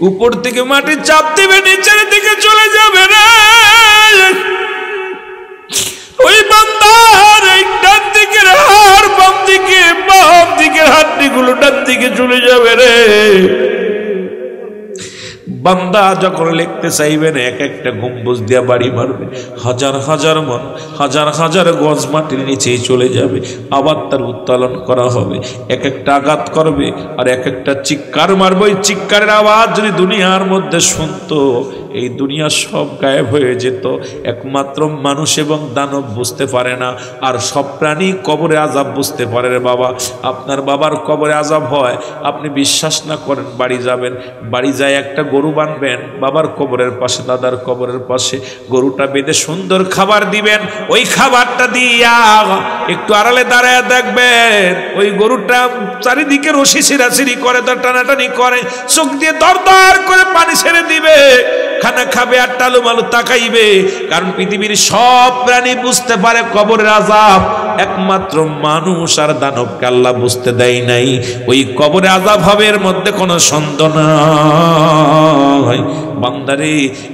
উপর থেকে মাটি চাপ দিবে, নিচের দিকে চলে যাবে রে। ওই বান্দার এই ডান দিকের হাড় বাম দিকের হাড্ডিগুলো ডান দিকে চলে যাবে রে। বান্দা যখন লিখতে চাইবেন এক একটা গম্বুজ দিয়া বাড়ি মারবে, হাজার হাজার মন হাজার হাজার গজ মাটির নিচেই চলে যাবে। আবার তার উত্তোলন করা হবে, এক একটা আঘাত করবে আর এক একটা চিৎকার মারবে। ওই চিৎকারের আওয়াজ যদি দুনিয়ার মধ্যে শুনতো, এই দুনিয়া সব গায়েব হয়ে যেত। একমাত্র মানুষ এবং দানব বুঝতে পারে না, আর সব প্রাণী কবরে আযাব বুঝতে পারে রে বাবা। আপনার বাবার কবরে আযাব হয়, আপনি বিশ্বাস না করেন, বাড়ি যাবেন, বাড়ি যায় একটা গরু বানবেন, বাবার কবরের পাশে দাদার কবরের পাশে গরুটা বেঁধে সুন্দর খাবার দিবেন। ওই খাবারটা দিয়া একটু আড়ালে দাঁড়ায় দেখবেন ওই গরুটা চারিদিকে রশি ছিঁড়াছিঁড়ি করে, টানাটানি করে, চোখ দিয়ে দরদর করে পানি ছেড়ে দিবে, খানা খাবে আর টালু মালু তাকাইবে। কারণ পৃথিবীর সব প্রাণী বুঝতে পারে কবরের আযাব, একমাত্র মানুষ আর দানবকে আল্লাহ বুঝতে দেয় নাই। ওই কবরে আযাব হবে, এর মধ্যে কোনো সন্দেহ নাই। বান্দারে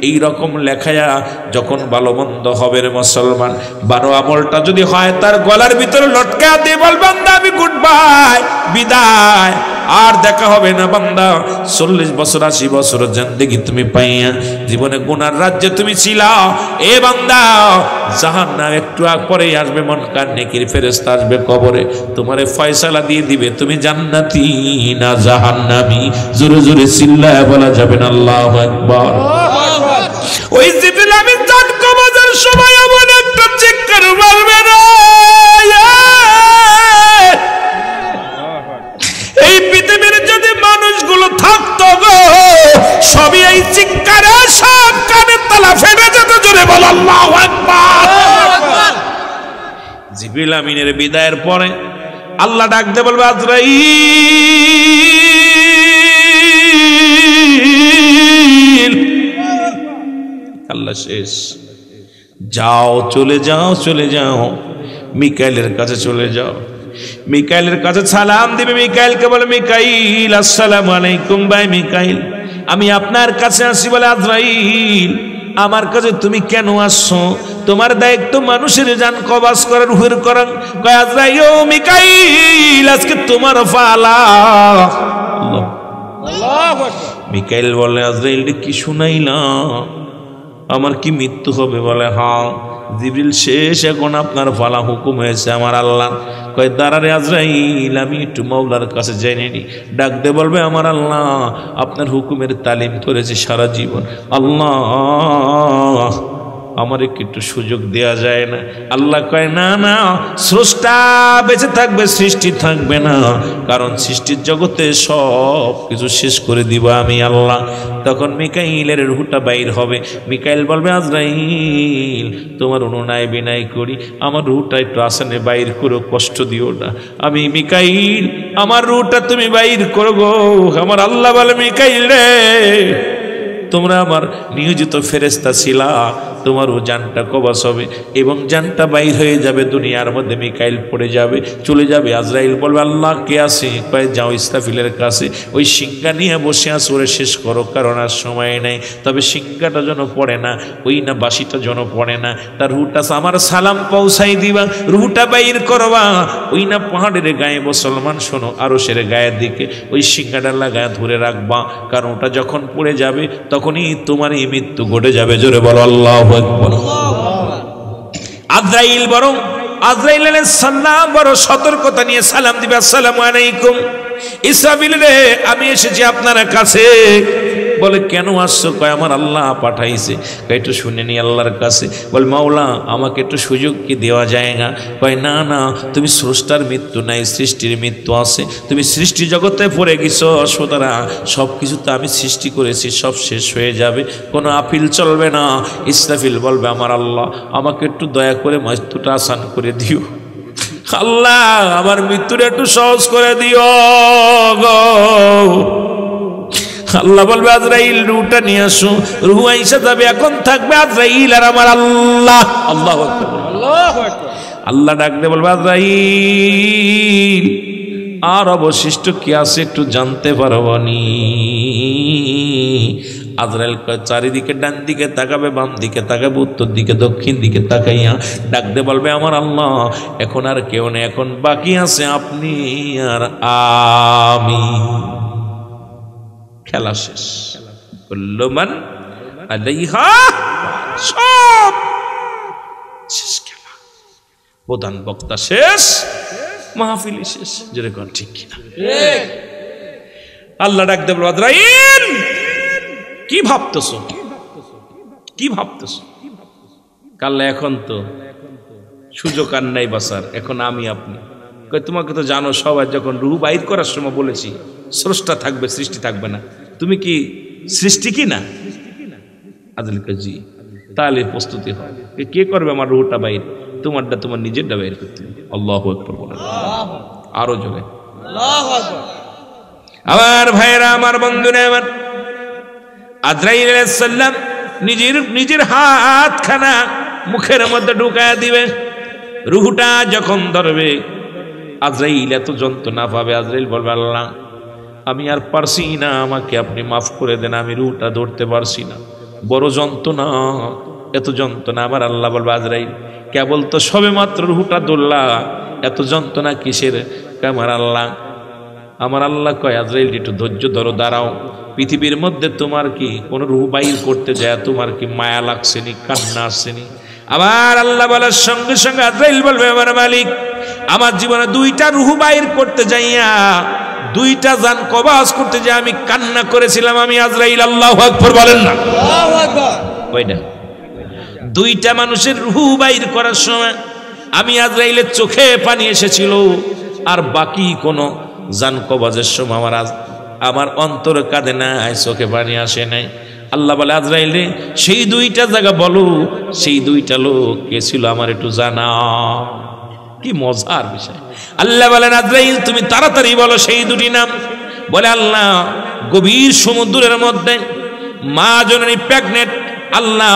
এই রকম লেখায়া যখন ভালো মন্দ হবে রে মুসলমান, 12 আমলটা যদি হয় তার গলার ভিতরে লটকা দিয়ে বল, বান্দা আমি গুড বাই, বিদায়, আর দেখা হবে না বান্দা। 40 বছর 80 বছর জিন্দেগি তুমি পাইয়া জীবনে গুনার রাজ্যে তুমি ছিলা। এ বান্দা, জাহান্নাম একটু পরে আসবে, মুনকার নেকির ফেরেশতা আসবে কবরে, তোমারে ফয়সালা দিয়ে দিবে তুমি জান্নাতি না জাহান্নামী। জোরে জোরে চিল্লায় বলা যাবে না আল্লাহু আকবার। ওই জিবরিল আমিন জান কবজের সময় এমন একটা চিৎকার মারবে না, এই পৃথিবীর যদি মানুষগুলো থাকতো গো, সবই এই চিৎকারে সব কানের তালা ফেটে যেত। জোরে বল আল্লাহু আকবার। জিবরিল আমিনের বিদায়ের পরে আল্লাহ ডাক দিয়ে বলবে, আজরাইল, আল্লাহ শেষ, যাও, চলে যাও, চলে যাও, মিকাইলের কাছে চলে যাও। মিকাইলের কাছে সালাম দিবে, মিকাইলকে বলে, মিকাইল আসসালামু আলাইকুম। ভাই মিকাইল, আমি আপনার কাছে আসি। বলে, আজরাইল, আমার কাছে তুমি কেন আসছো? তোমার দায়িত্ব মানুষের জান কবাজ করার, হুর করার। কয়, আজরাইল, ও মিকাইল, আজকে তোমার পালা। আল্লাহু আকবার। মিকাইল বলে, আজরাইল কি শুনাইলা, আমার কি মৃত্যু হবে? বলে, হ্যাঁ। জিবরিল শেষ, এখন আপনার পালা, হুকুম হয়েছে আমার আল্লাহ। কয়, দাঁড়ারে আজরাইল, আমি একটু মাওলার কাছে জেনে নি। ডাক দে বলবে, আমার আল্লাহ আপনার হুকুমের তালিম করেছে সারা জীবন, আল্লাহ আমার একটু সুযোগ দেয়া যায় না? আল্লাহ কয়, না না, স্রষ্টা বেঁচে থাকবে, সৃষ্টি থাকবে না, কারণ সৃষ্টির জগতে সব কিছু শেষ করে দিব আমি আল্লাহ। তখন মিকাইলের রুহটা বাইর হবে। মিকাইল বলবে, আজরাইল, তোমার অনুনয় বিনয় করি, আমার রুহটা একটু আসানে বাইর করো, কষ্ট দিও না। আমি মিকাইল, আমার রুহটা তুমি বাইর করো গো। আমার আল্লাহ বলে, মিকাইল রে, তোমরা আমার নিয়োজিত ফেরেশতা ছিলা, তোমারও জানটা কবজ হবে এবং জানটা বাইর হয়ে যাবে দুনিয়ার মধ্যে। মিকাইল পড়ে যাবে, চলে যাবে। আজরাইল বলবে, আল্লাহ কে আছে? কয়, যাও ইসরাফিলের কাছে, ওই সিংহা নিয়ে বসে আছে, ওরে শেষ করো, কারণ আর সময় নেই। তবে সিংহাটা যেন পড়ে না, ওই না বাসিটা যেন পড়ে না, তার রুহটা আমার সালাম পৌঁছাই দিবা, রুহটা বাইর করবা। ওই না পাহাড়ের গায়ে, মুসলমান শোনো, আরশের গায়ের দিকে ওই সিংহাটা লাগায় ধরে রাখবা, কারণ ওটা যখন পড়ে যাবে তখনই তোমার এই মৃত্যু ঘটে যাবে। জোরে বলো আল্লাহু আকবার। আজরাইল আলাইহিস সালাম বড় সতর্কতা নিয়ে সালাম দিবে, আসসালামু আলাইকুম। ইসরাফিল রে, আমি এসেছি আপনার কাছে। বলে, কেন আসছো? কয়, আমার আল্লাহ পাঠাইছে। কয়, একটু শুনে নি আল্লাহর কাছে। বল, মাওলা আমাকে একটু সুযোগ কি দেওয়া যায় না? কয়, না না, তুমি স্রষ্টার মৃত্যু নাই, সৃষ্টির মৃত্যু আছে। তুমি সৃষ্টি জগতে পড়ে গেছো, সুতরাং সব কিছু তো আমি সৃষ্টি করেছি, সব শেষ হয়ে যাবে, কোনো আপিল চলবে না। ইসরাফিল বলবে, আমার আল্লাহ আমাকে একটু দয়া করে মৃত্যুটা আসান করে দিও, আল্লাহ আমার মৃত্যুটা একটু সহজ করে দিও গো। আল্লাহ বলবে, আজরাইল রুহটা নিয়ে আসো। রুহ আইসা যাবে, এখন থাকবে আজরাইল আর আমার আল্লাহ। আল্লাহু আকবার, আল্লাহু আকবার। আল্লাহ ডাক দিয়ে বলবে, আজরাইল আর অবশিষ্ট কি আছে একটু জানতে পারবনি। আজরাইল চারিদিকে ডান দিকে তাকাবে, বাম দিকে তাকাবে, উত্তর দিকে দক্ষিণ দিকে তাকাইয়া ডাকতে বলবে আমার আল্লাহ এখন আর কেউ নেই, এখন বাকি আছে আপনি আর আমি। খেলা শেষ। কুল্লু মান আলাইহা, সব শেষ খেলা। প্রধান বক্তা শেষ, মাহফিলি শেষ। যেরকম ঠিক কিনা? আল্লাহ ডাকতে বলবে আজরাইল কি ভাবতেছো, কি ভাবতেছো? কাল্লা এখন তো সুযোগ আর নাই বাসার, এখন আমি আপনি। তোমাকে তো জানো সবাই যখন রূহ বাইর করার সময় বলেছি স্রষ্টা থাকবে, সৃষ্টি থাকবে না। তুমি কি সৃষ্টি কি না? আজরাইল কয় জি। তাহলে প্রস্তুতি হয়, কে করবে আমার রূহটা বাইর? তোমারটা তোমার নিজেরটা বাইর করতে হবে। আল্লাহু আকবার বলেন, আরো জোরে আল্লাহু আকবার। আমার ভাইরা, আমার বন্ধুরা, আমার আজরাইল আলাইহিস সালাম নিজের হাতখানা মুখের মধ্যে ঢুকায়া দিবে। রূহটা যখন ধরবে আজরাইল এত যন্ত্রণা পাবে। আজরাইল বলবে আল্লাহ আমি আর পারছি না, আমাকে আপনি মাফ করে দেন, আমি রূহটা ধরতে পারছি না, বড় যন্ত্রণা, এত যন্ত্রণা। আমার আল্লাহ বলবে আজরাইল কেবল তো সবে মাত্র রূহটা ধরলা, এত যন্ত্রণা কিসের? আমার আল্লাহ কয় আজরাইল একটু ধৈর্য ধরো, দাঁড়াও। পৃথিবীর মধ্যে তোমার কি কোন রূহ বাইর করতে যায় তোমার কি মায়া লাগছেনি, কান্না আসছেনি? আবার আল্লাহ বলার সঙ্গে সঙ্গে আজরাইল বলবে আমার মালিক আমার জীবনে দুইটা রূহ বাইর করতে যাইয়া, দুইটা জান কবাজ করতে যাই আমি কান্না করেছিলাম। আমি আজরাইল, আল্লাহু আকবার বলেন না? আল্লাহু আকবার। কয়টা? দুইটা মানুষের রূহ বাইর করার সময় আমি আজরাইলের চোখে পানি এসেছিল, আর বাকি কোনো জান কবাজের সময় আমার অন্তর কাঁদে নাই, চোখে পানি আসে নাই। আল্লাহ বলে আজরাইল রে সেই দুইটা জায়গা বলো, সেই দুইটা লোক কে ছিল আমার একটু জানা। কি মজার বিষয়। আল্লাহ বলেন আজরাইল তুমি তাড়াতাড়ি বলো সেই দুটি নাম। বলে আল্লাহ গভীর সমুদ্রের মধ্যে মা জননী প্রেগনেন্ট, আল্লাহ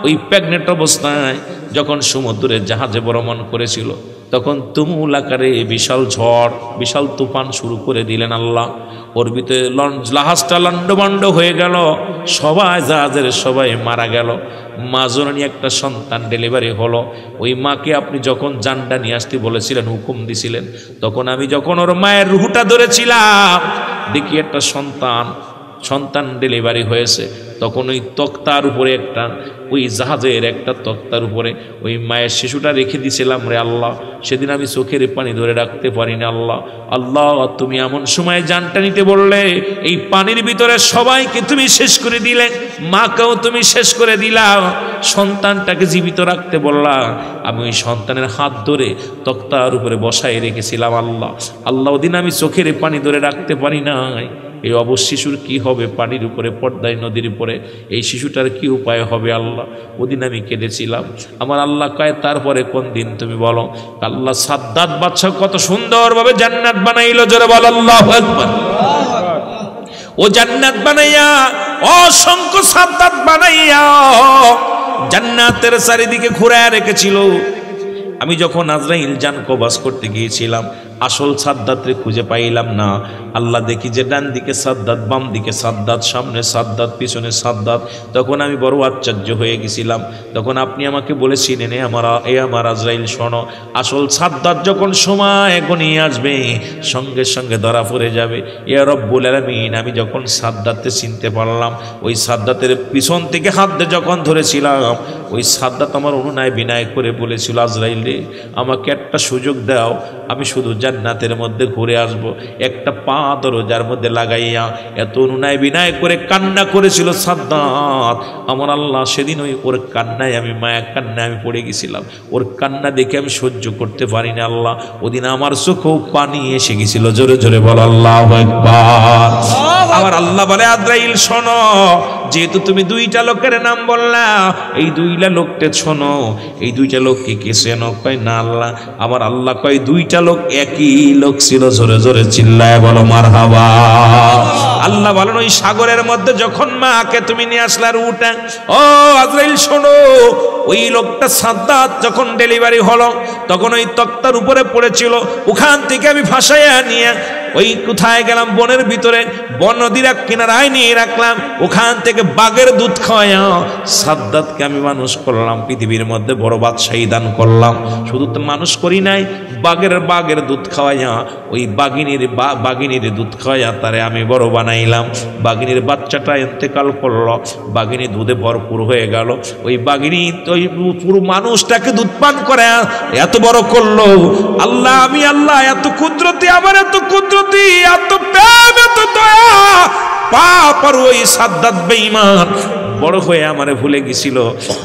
ওই প্রেগনেন্ট অবস্থায় যখন সমুদ্রের জাহাজে ভ্রমণ করেছিল তখন তুমুল আকারে বিশাল ঝড়, বিশাল তুফান শুরু করে দিলেন আল্লাহ। ওর ভিতরে জাহাজটা লন্ডভন্ড হয়ে গেল, সবাই জাহাজের সবাই মারা গেল। মা জননী একটা সন্তান ডেলিভারি হলো। ওই মাকে আপনি যখন জানটা নিয়ে আসতে বলেছিলেন, হুকুম দিছিলেন, তখন আমি যখন ওর মায়ের রুহটা ধরেছিলাম দেখি একটা সন্তান ডেলিভারি হয়েছে। তখন ওই তক্তার উপরে একটা, ওই জাহাজের একটা তক্তার উপরে ওই মায়ের শিশুটা রেখে দিয়েছিলাম রে আল্লাহ। সেদিন আমি চোখের পানি ধরে রাখতে পারিনি আল্লাহ। আল্লাহ তুমি এমন সময় জানটা নিতে বললে, এই পানির ভিতরে সবাইকে তুমি শেষ করে দিলে, মাকেও তুমি শেষ করে দিলা, সন্তানটাকে জীবিত রাখতে বললা। আমি ওই সন্তানের হাত ধরে তক্তার উপরে বসায় রেখেছিলাম আল্লাহ। আল্লাহ ওদিন আমি চোখের পানি ধরে রাখতে পারি নাই। এই অবশ শিশুর কি হবে? পানির উপরে, পর্দায়, নদীর উপরে এই শিশুটার কি উপায় হবে আল্লাহ? ওদিন আমি কেঁদেছিলাম। আমার আল্লাহ কয় তারপরে কোন দিন তুমি বলো? আল্লাহ সাদ্দাত বাদশা কত সুন্দরভাবে জান্নাত বানাইলো, জোরে বল আল্লাহু আকবার। ও জান্নাত বানাইয়া, অসংখ্য সাদ্দাত বানাইয়া জান্নাতের চারিদিকে ঘুরায় রেখেছিল। আমি যখন আজরাইল জান কবাজ করতে গিয়েছিলাম আসল সাদ্দাতরে খুঁজে পাইলাম না। আল্লাহ দেখি যে ডান দিকে সাদ্দাত, বাম দিকে সাদ্দাত, সামনে সাদ্দাত, পিছনে সাদ্দাত। তখন আমি বড় আশ্চর্য হয়ে গেছিলাম। তখন আপনি আমাকে বলেছিলেন আমার আজরাইল শোনো, আসল সাদ্দাত যখন সময় গনিয়ে আসবে সঙ্গে সঙ্গে ধরা পড়ে যাবে। ইয়া রব্বুল আলামিন, আমি যখন সাদ্দাতকে চিনতে পারলাম, ওই সাদ্দাতের পিছন থেকে হাত দিয়ে যখন ধরেছিলাম, ওই সাদ্দাত আমার অনুনয় বিনয় করে বলেছিল আজরাইল রে আমাকে একটা সুযোগ দাও, আমি শুধু জান্নাতের মধ্যে ঘুরে আসব। একটা পা দরজার মধ্যে লাগাইয়া এত অনুনয় বিনয় করে কান্না করেছিল সাদ্দাত। আমার আল্লাহ সেদিন ওর কান্নায়, আমি মায়া কান্নায় আমি পড়ে গেছিলাম। ওর কান্না দেখে আমি সহ্য করতে পারি না আল্লাহ। ওদিন আমার চোখেও পানি এসে গেছিল। জোরে জোরে বল আল্লাহু আকবার। আমার আল্লাহ বলে আজরাইল শোনো, যেহেতু তুমি দুইটা লোকের নাম বললা, এই দুইটা লোকটা শোনো, এই দুইটা লোক কি চেনো? কয় না আল্লাহ, আমার আল্লাহ কয় দুইটা লোক একই লোক ছিল। জোরে জোরে চিল্লায় বলো মারহাবা। আল্লাহ বলেন ওই সাগরের মধ্যে যখন মাকে তুমি নিয়ে আসলার উঠে, ও আজরাইল শোনো, ওই লোকটা সাদ্দাত যখন ডেলিভারি হলো তখন ওই তক্তার উপরে পড়েছিল, ওখান থেকে আমি ভাসাইয়া নিয়ে ওই কোথায় গেলাম, বনের ভিতরে, বন নদীর কিনারায় নিয়ে রাখলাম, ওখান থেকে বাঘের দুধ খাওয়াইয়া সাদ্দাতকে আমি মানুষ করলাম, পৃথিবীর মধ্যে বড় বাদশাহী দান করলাম। শুধু তো মানুষ করি নাই, বাঘের দুধ খাওয়াইয়া ওই বাঘিনীর দুধ খাওয়াইয়া তারে আমি বড় বানাইলাম। বাঘিনীর বাচ্চাটা ইন্তেকাল করলো, বাঘিনী দুধে ভরপুর হয়ে গেল। ওই বাঘিনী ওই পুরো মানুষটাকে দুধ পান করে এত বড় করলো। আল্লাহ, আমি আল্লাহ এত কুদরতি, আমার এত কুদরতি, এত প্রেম, এত দয়া, পাপ আর ওই সাদ্দাত বেঈমান বড় হয়ে আমারে ভুলে গেছিল,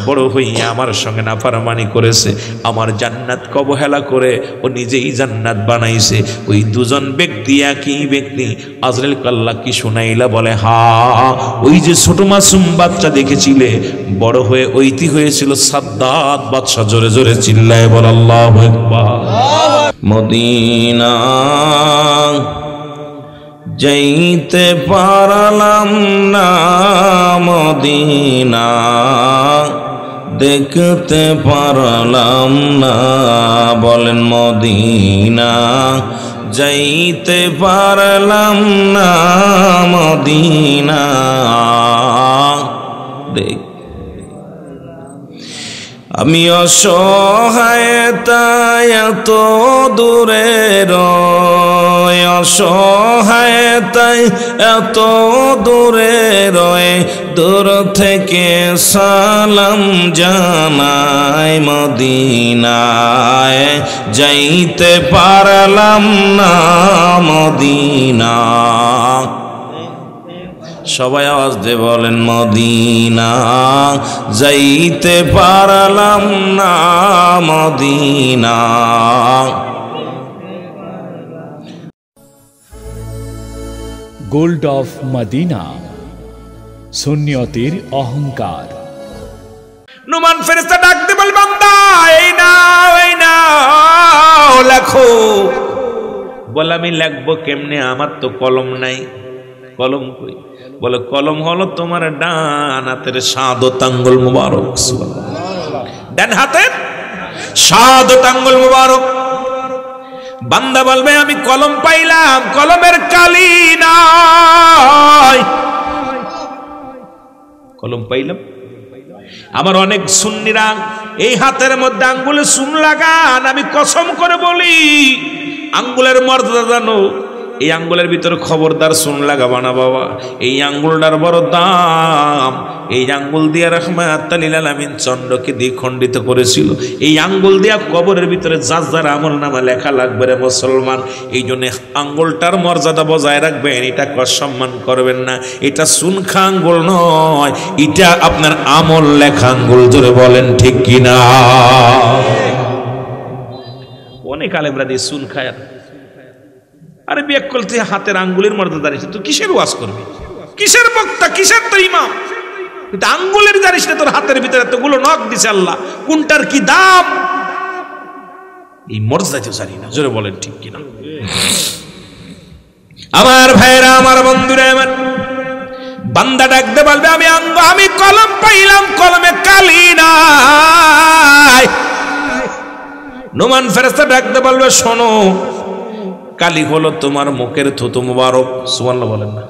বড় হইয়া আমার সঙ্গে নাফরমানি করেছে, আমার জান্নাত অবহেলা করে ও নিজেই জান্নাত বানাইছে। ওই দুজন ব্যক্তি একই ব্যক্তি। আজরাইল আল্লাহ কি শুনাইলা? বলে হা, ওই যে ছোট মাসুম বাচ্চা দেখেছিলে, বড় হয়ে ওইটি হয়েছিল সাদ্দাত বাদশা। জোরে জোরে চিল্লায় বল আল্লাহু আকবার। মদিনা যাইতে পারলাম না, মদিনা দেখতে পারলাম না, বলেন মদিনা যাইতে পারলাম না, মদিনা দেখ। আমি অসহায় তাই এত দূরে রয়, অসহায় তাই এত দূরে রয়, দূর থেকে সালাম জানাই, মদিনায় যাইতে পারলাম না, মদিনা। সবাই আওয়াজ দিয়ে বলেন মদিনা যাইতে পারলাম না, মদিনা। গোল্ড অফ মদিনা, সুন্নিয়তের অহংকার। নুমান ফেরেশতা ডাকতে বল, বান্দা এই নাও, এই নাও লেখো। বলে আমি লিখবো কেমনে? আমার তো কলম নাই। কলম কই? বলে কলম হলো তোমার ডান হাতের শাহাদত আঙ্গুল মুবারক। ডান হাতের শাহাদত আঙ্গুল মুবারক। বান্দা বলবে আমি কলম পাইলাম, কলমের কালি নাই। কলম পাইলাম। আমার অনেক সুন্নিরা এই হাতের মধ্যে আঙ্গুলে সুন লাগান। আমি কসম করে বলি, আঙ্গুলের মর্যাদা জানো? এই আঙ্গুলের ভিতরে খবরদার সুন লাগাবা না বাবা। এই আঙ্গুলটার বড় দাম। এই আঙ্গুল দিয়া রাহমাত লিল আলামিন চন্দ্রকে দ্বিখণ্ডিত করেছিল। এই আঙ্গুল দিয়া কবরের ভিতরে যার যার আমল নামা লেখা লাগবে রে মুসলমান। এই জন্য আঙ্গুলটার মর্যাদা বজায় রাখবেন, এটা অসম্মান করবেন না। এটা সুনখা আঙ্গুল নয়, এটা আপনার আমল লেখা আঙ্গুল। জোরে বলেন ঠিক কিনা? অনেক আলেমরা দিয়ে সুন খায়। আরে বিয়ে করতে হাতের আঙ্গুলের মর্যাদা দাঁড়িয়েছে, তুই কিসের ওয়াজ করবি? কিসের বক্তা? কিসের তো ইমাম? কিন্তু আঙ্গুলের জানিস না তোর হাতের ভিতরে এতগুলো নখ দিছে আল্লাহ, কোনটার কি দাম? এই মর্যাদা তো জানি না। জোরে বলেন ঠিক কিনা? আমার ভাইরা, আমার বন্ধুরা, আমার বান্দা ডাকতে বলবে আমি কলম পাইলাম, কলমে কালি নাই। নুমান ফেরেশতা ডাকতে বলবে শোনো, কালি হলো তোমার মুখের থুতু মুবারক। সুবহানাল্লাহ বলেন না?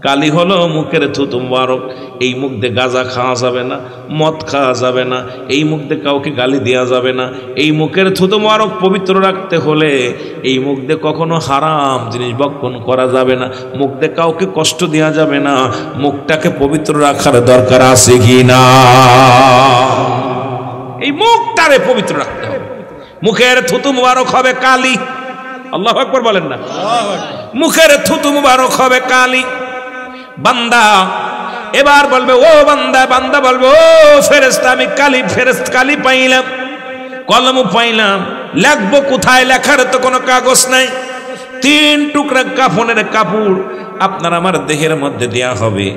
কালি হলো মুখের থুতু মুবারক। এই মুখ দিয়ে গাঁজা খাওয়া যাবে না, মদ খাওয়া যাবে না, এই মুখ দিয়ে কাউকে গালি দেওয়া যাবে না। এই মুখের থুতু মুবারক পবিত্র রাখতে হলে এই মুখ দিয়ে কখনো হারাম জিনিস ভক্ষণ করা যাবে না, মুখ দিয়ে কাউকে কষ্ট দেওয়া যাবে না। মুখটাকে পবিত্র রাখার দরকার আছে কি না? এই মুখটারে পবিত্র রাখতে হবে। মুখের থুতু মুবারক হবে কালি। আল্লাহু আকবার বলেন না? মুখের থুতু মুবারক হবে কালি। বান্দা এবার বলবে ও বান্দা, বান্দা বলবে ও ফেরেশতা, আমি কালি পাইলাম, কলম পাইলাম, লিখবো কোথায়? লেখার তো কোনো কাগজ নাই। তিন টুকরা কাফনের কাপড় আপনার আমার দেহের মধ্যে দেয়া হবে।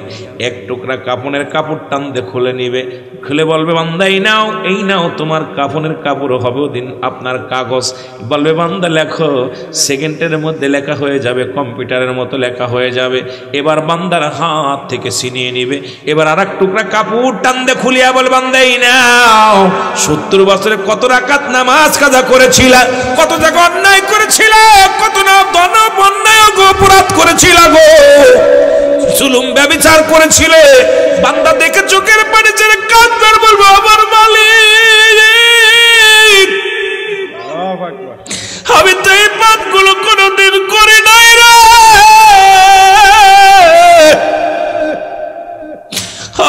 এক টুকরা কাফনের কাপড় টান দিয়ে খুলে নিবে, খুলে বলবে বান্দা এই নাও তোমার কাফনের কাপড় হবে ওদিন আপনার কাগজ। বলবে বান্দা লেখো, সেকেন্ডের মধ্যে লেখা হয়ে যাবে, কম্পিউটারের মতো লেখা হয়ে যাবে। এবার বান্দার হাত থেকে ছিনিয়ে নিবে, এবার আর এক টুকরা কাপড় টান দিয়ে খুলিয়া বলবে বান্দা এই নাও 70 বছরে কত রাকাত নামাজ কাজা করেছিল, কত জায়গা অন্যায় করেছিল, কত না দানব অন্যায় অপরাধ করেছিল গো, জুলুম ব্যভিচার করেছিলে। বান্দা দেখে চোখের পানি ছেড়ে কাঁদবে, বলবো আমার মালিক আমি তো এই পাপগুলো কোনোদিন করি নাই রে,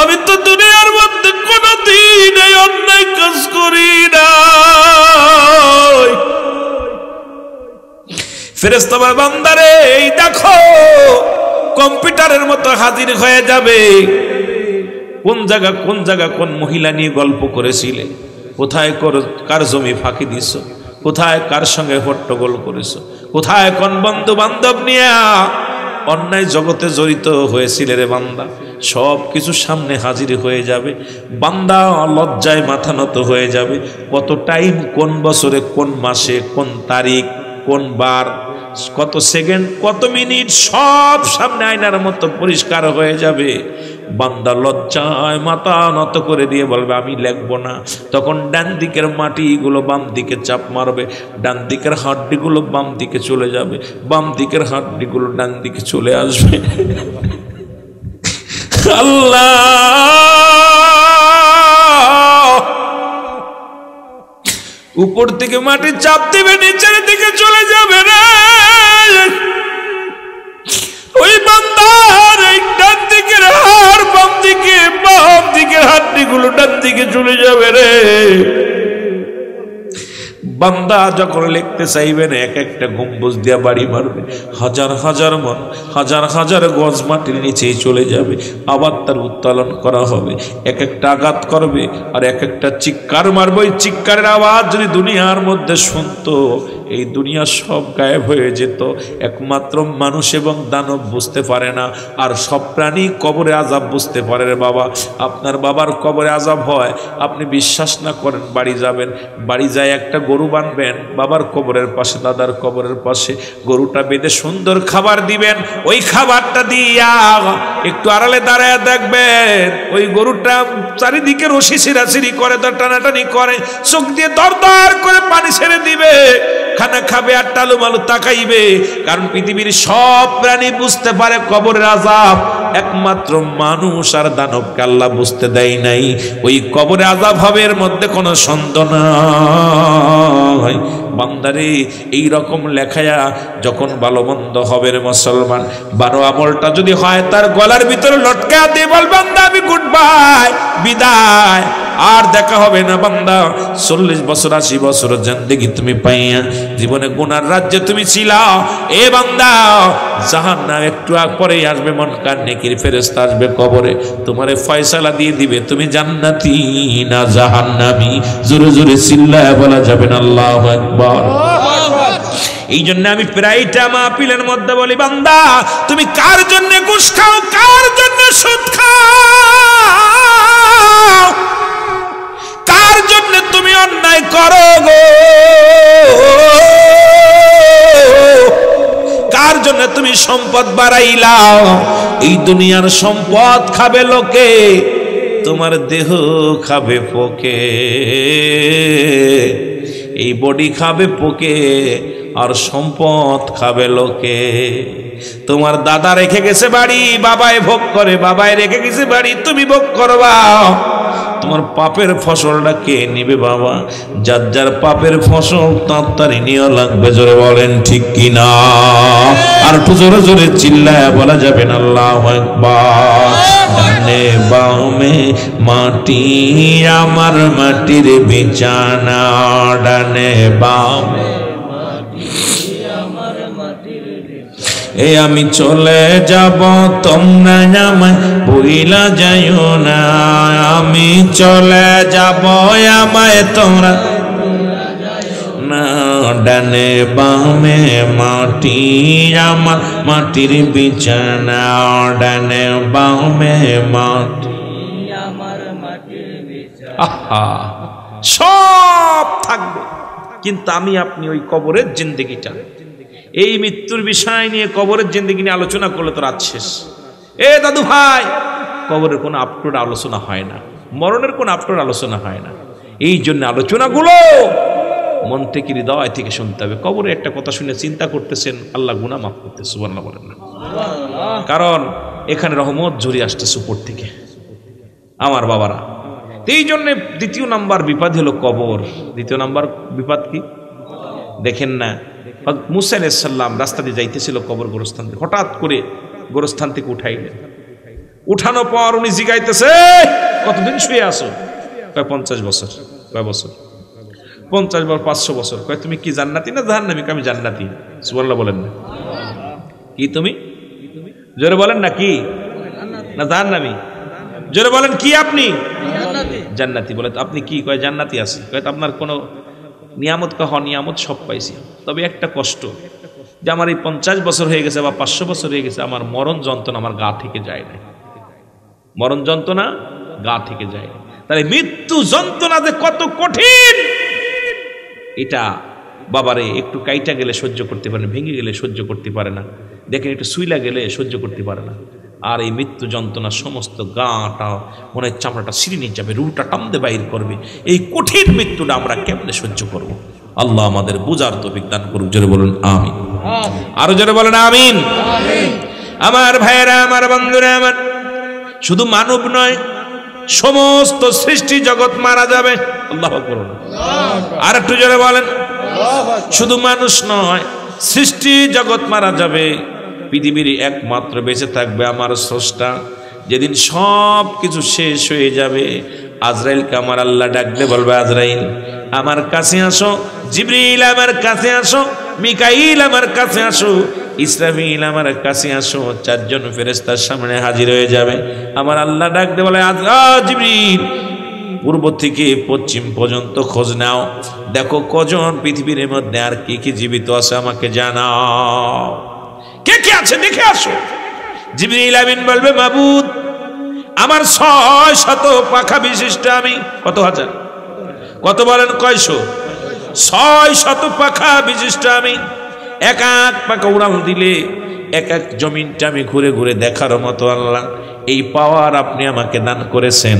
আমি তো দুনিয়ার মধ্যে কোনোদিন এই অন্যায় কাজ করি নাই। ফেরেশতা বলে বান্দারে এই দেখো কম্পিউটারের মতো হাজির হয়ে যাবে, কোন জায়গা কোন মহিলা নিয়ে গল্প করেছিলে, কোথায় কার জমি ফাঁকি দিছ, কোথায় কার সঙ্গে হট্টগোল করেছো, কোথায় কোন বন্ধু বান্ধব নিয়ে অন্যায় জগতে জড়িত হয়েছিলে রে বান্দা, সব কিছু সামনে হাজির হয়ে যাবে। বান্দা লজ্জায় মাথা নত হয়ে যাবে। কত টাইম, কোন বছরে, কোন মাসে, কোন তারিখ, কোন বার, কত সেকেন্ড, কত মিনিট, সব সামনে আয়নার মতো পরিষ্কার হয়ে যাবে। বান্দা লজ্জায় মাথা নত করে দিয়ে বলবে আমি লিখবো না। তখন ডান দিকের মাটিগুলো বাম দিকে চাপ মারবে, ডান দিকের হাড্ডিগুলো বাম দিকে চলে যাবে, বাম দিকের হাড্ডিগুলো ডান দিকে চলে আসবে। আল্লাহ উপর থেকে মাটি চাপ দিবে, নিচের দিকে চলে যাবে রে। ওই বান্দার এই ডান দিকের হাড় বাম দিকের হাড্ডিগুলো ডান দিকে চলে যাবে রে। বান্দা যখন লিখতে চাইবেন এক একটা গম্বুজ দিয়া বাড়ি মারবে, হাজার হাজার মন, হাজার হাজার গজ মাটির নিচেই চলে যাবে। আবার তার উত্তোলন করা হবে, এক একটা আঘাত করবে আর এক একটা চিৎকার মারবে। ওই চিৎকারের আওয়াজ যদি দুনিয়ার মধ্যে শুনতো, এই দুনিয়া সব গায়েব হয়ে যেত। একমাত্র মানুষ এবং দানব বুঝতে পারে না, আর সব প্রাণী কবরে আযাব বুঝতে পারে রে বাবা। আপনার বাবার কবরে আযাব হয়, আপনি বিশ্বাস না করেন, বাড়ি যাবেন, বাড়ি যায় একটা গরু বানবেন, বাবার কবরের পাশে, দাদার কবরের পাশে গরুটা বেঁধে সুন্দর খাবার দিবেন। ওই খাবারটা দিয়া একটু আড়ালে দাঁড়ায় দেখবেন ওই গরুটা চারিদিকে রশি ছিঁড়াছিঁড়ি করে, টানাটানি করে, চোখ দিয়ে দরদর করে পানি ছেড়ে দিবে, খানা খাবে আর টালু মালু তাকাইবে। কারণ পৃথিবীর সব প্রাণী বুঝতে পারে কবরের আযাব, একমাত্র মানুষ আর দানবকে আল্লাহ বুঝতে দেয় নাই। ওই কবরে আযাব হবে, এর মধ্যে কোনো সন্দেহ নাই। বান্দারে এই রকম লেখায়া যখন ভালো মন্দ হবে রে মুসলমান, 12 আমলটা যদি হয় তার গলার ভিতরে লটকা দিয়ে বল বান্দা আমি গুড বাই, বিদায়, আর দেখা হবে না বান্দা। 40 বছর 80 বছর জিন্দেগি তুমি পাইয়া জীবনে গুনার রাজ্যে তুমি ছিলা। এ বান্দা জাহান্নাম একটু পরে আসবে, মনকার নেকির ফেরেশতা আসবে কবরে, তোমারে ফয়সালা দিয়ে দিবে তুমি জান্নাতি না জাহান্নামী। জোরে জোরে চিল্লায়া বলা যাবে না আল্লাহু আকবার। এই জন্য আমি প্রায়টা মাহফিলের মধ্যে বলি বান্দা তুমি কার জন্য ঘুষ খাও, কার জন্য সুদ খাও, কার জন্য তুমি অন্যায় করো গো, কার জন্য তুমি সম্পদ বাড়াইলাও। এই দুনিয়ার সম্পদ খাবে লোকে, তোমার দেহ খাবে পোকে, এই বডি খাবে পোকে আর সম্পদ খাবে লোকে। তোমার দাদা রেখে গেছে বাড়ি, বাবায় ভোগ করে, বাবায় রেখে গেছে বাড়ি, তুমি ভোগ করবা। তোমার পাপের ফসলটা কে নিবে বাবা? যার যার পাপের ফসল তাড়াতাড়ি নিয়ে লাগবে। জোরে বলেন ঠিক কিনা? আর একটু জোরে জোরে চিল্লায় বলা যাবে না আল্লাহু আকবার। ডানে বামে মাটি আমার মাটির বিছানা, ডানে বামে এ আমি চলে যাব তোমরা আমায় ভুইলা যাইও না, আমি চলে যাব আমায় তোমরা না, ডানে বামে মাটি আমার মাটির বিছানা ডানে বামে মাটি আমার মাটির বিছানা আহা সব থাকবে কিন্তু আমি আপনি ওই কবরের জিন্দেগিটা এই মৃত্যুর বিষয় নিয়ে কবরের জিন্দেগি নিয়ে আলোচনা করলে তো রাত শেষ এ দাদু ভাই কবরের কোনো আপটুর আলোচনা হয় না মরণের কোনো আপটুর আলোচনা হয় না এই জন্য আলোচনাগুলো মন থেকে হৃদয় থেকে শুনতে হবে কবরে একটা কথা শুনে চিন্তা করতেছেন আল্লাহ গুনাহ মাফ করতে সুবহানাল্লাহ বলেন না কারণ এখানে রহমত ঝরে আসতেছে উপর থেকে আমার বাবারা এই জন্য দ্বিতীয় নাম্বার বিপদ হলো কবর দ্বিতীয় নাম্বার বিপদ কি দেখেন না মুসা আলাইহিস সালাম রাস্তা দিয়ে যাইতেছিল কবর গোরস্থান থেকে হঠাৎ করে গোরস্থান থেকে উঠাইলেন উঠানোর পর উনি জিগাইতেছে কতদিন শুয়ে আসো কয় 50 বছর কয় বছর 50 বছর 500 বছর কয় তুমি কি জান্নাতি না জাহান্নামী আমি জান্নাতি সুবহানাল্লাহ বলেন না কি তুমি জোরে বলেন না কি না জাহান্নামী জোরে বলেন কি আপনি জান্নাতি জান্নাতি বলে আপনি কি কয় জান্নাতি আছি কয় আপনার কোনো নিয়ামত কহ নিয়ামত সব পাইছি তবে একটা কষ্ট যে আমার এই 50 বছর হয়ে গেছে বা 500 বছর হয়ে গেছে আমার মরণ যন্ত্রণা আমার গা থেকে যায় না মরণ যন্ত্রণা গা থেকে যায় না তাহলে মৃত্যু যন্ত্রণা যে কত কঠিন এটা বাবারে একটু কাইটা গেলে সহ্য করতে পারে না ভেঙে গেলে সহ্য করতে পারে না দেখেন একটু সুইলা গেলে সহ্য করতে পারে না আর এই মৃত্যু যন্ত্রণা সমস্ত গাটা মনে চামড়াটা ছিঁড়ে নিয়ে যাবে রুটা টামদে বাইর করবে এই কঠিন মৃত্যুটা আমরা কেমনে সহ্য করব আল্লাহ আমাদের বুঝার তৌফিক দান করুক জোরে বলুন আমিন আরো জোরে বলেন আমিন আমার ভাইয়েরা আমার বন্ধুরা আমার শুধু মানব নয় সমস্ত সৃষ্টি জগৎ মারা যাবে আল্লাহু আকবার আর একটু জোরে বলেন শুধু মানুষ নয় সৃষ্টি জগৎ মারা যাবে পৃথিবীর একমাত্র বেঁচে থাকবে আমার স্রষ্টা যেদিন সব কিছু শেষ হয়ে যাবে আজরাইলকে আমার আল্লাহ ডাকতে বলবে আজরাইল আমার কাছে আসো জিবরিল আমার কাছে আসো মিকাইল আমার কাছে আসো ইসরাফিল আমার কাছে আসো চারজন ফেরেশতার সামনে হাজির হয়ে যাবে আমার আল্লাহ ডাকতে বলে জিবরিল পূর্ব থেকে পশ্চিম পর্যন্ত খোঁজ নাও দেখো কজন পৃথিবীর মধ্যে আর কি কি জীবিত আছে আমাকে জানাও কে কে আছে দেখে আসো জিবরিল আমিন বলবে মাবুদ আমার 600 পাখা বিশিষ্ট আমি কত হাজার কত বলেন কয়শো 600 পাখা বিশিষ্ট আমি এক এক পাখা উড়াল দিলে এক এক জমিনটা আমি ঘুরে ঘুরে দেখার মতো আল্লাহ এই পাওয়ার আপনি আমাকে দান করেছেন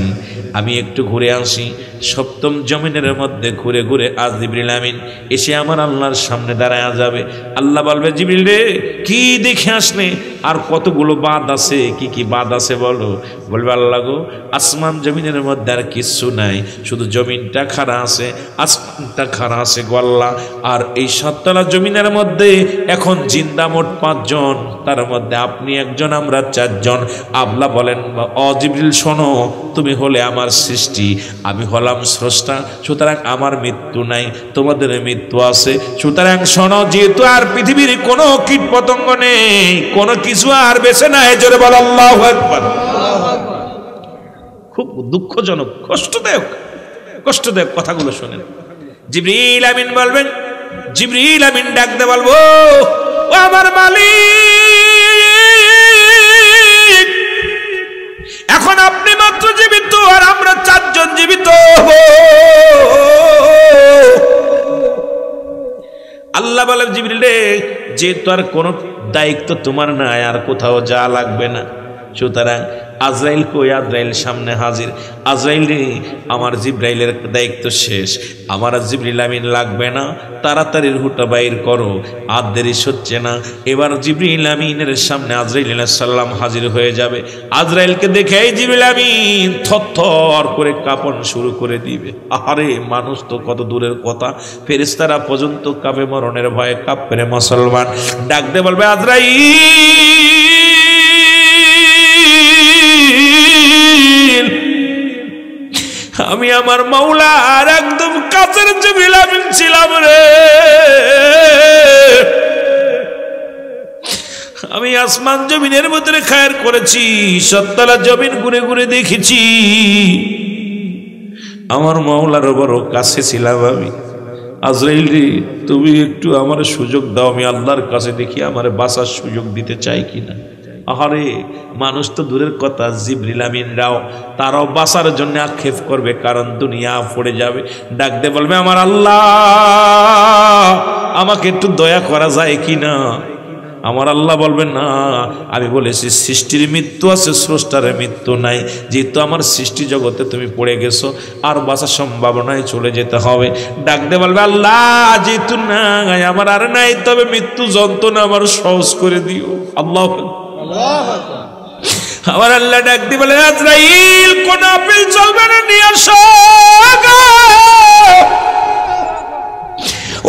আমি একটু ঘুরে আসি সপ্তম জমিনের মধ্যে ঘুরে ঘুরে আজ জিবরিল আমিন এসে আমার আল্লাহর সামনে দাঁড়ায় যাবে আল্লাহ বলবে জিবরিল রে কি দেখে আসলে আর কতগুলো বাদ আছে কি কি বাদ আছে বলো বলবে আল্লাহ গো আসমান জমিনের মধ্যে আর কিছু নাই শুধু জমিনটা খাড়া আছে আসমানটা খাড়া আছে গো আল্লাহ আর এই 7 তলা জমিনের মধ্যে এখন জিন্দা মোট 5 জন তার মধ্যে আপনি একজন আমরা 4 জন আল্লাহ বলেন ও জিবরিল শোনো তুমি হলে আমার সৃষ্টি আমি হলাম স্রষ্টা সুতরাং আমার মৃত্যু নাই তোমাদের মৃত্যু আছে সুতরাং শোনো যেহেতু আর পৃথিবীর কোনো কীট পতঙ্গ নেই কোনো কিছু আর বেঁচে নাই জোরে বল আল্লাহু আকবার খুব দুঃখজনক কষ্টদায়ক কথাগুলো শুনেন জিবরিল আমিন বলবেন জিবরিল আমিন ডাকতে বলবো ও আমার মালিক এখন আপনি মাত্র জীবিত আর আমরা 4 জন জীবিত আল্লাহ বলে জিবরিল রে যে তোর কোন দায়িত্ব তোমার নাই আর কোথাও যা লাগবে না সুতরাং আজরাইল কই আজরাইল সামনে হাজির আজরাইল রে আমার জিবরাইলের দায়িত্ব শেষ আমার জিবরিল আমিন লাগবে না তাড়াতাড়ি রুহটা বাইর করো আর দেরি হচ্ছে না এবার জিবরিল আমিনের সামনে আজরাইল আলাইহিস সালাম হাজির হয়ে যাবে আজরাইলকে দেখেই জিবরিল আমিন থরথর করে কাঁপন শুরু করে দিবে আরে মানুষ তো কত দূরের কথা ফেরেশতারা পর্যন্ত কাঁপে মরণের ভয়ে কাঁপে রে মুসলমান ডাকতে বলবে আজরাইল আমি আমার মাওলার একদম কাছের জিবরিল আমিন ছিলাম রে আমি আসমান জমিনের ভিতরে খায়ের করেছি 7 তলা জমিন ঘুরে ঘুরে দেখেছি আমার মাওলার বড় কাছে ছিলাম আমি আজরাইল রে, তুমি একটু আমার সুযোগ দাও, আমি আল্লাহর কাছে দেখি আমার বাঁচার সুযোগ দিতে চাই কিনা। আহারে, মানুষ তো দূরের কথা, জিবরিল আমিনরাও তারাও বাঁচার জন্য আক্ষেপ করবে, কারণ দুনিয়া পড়ে যাবে। ডাকতে বলবে আমার আল্লাহ, আমাকে একটু দয়া করা যায় কিনা। আমার আল্লাহ বলবেন না, আমি বলেছি সৃষ্টির মৃত্যু আছে, স্রষ্টার মৃত্যু নাই। যেহেতু আমার সৃষ্টি জগতে তুমি পড়ে গেছো, আর বাঁচার সম্ভাবনায় চলে যেতে হবে। ডাকতে বলবে আল্লাহ, যেহেতু নাই, আমার আর নাই, তবে মৃত্যু যন্ত্রণা আমার সহজ করে দিও। আল্লাহ আমার আল্লাহ ডাকতে বলে আজরাইল, কোন আপিল চলবে না, নিয়ে আসো।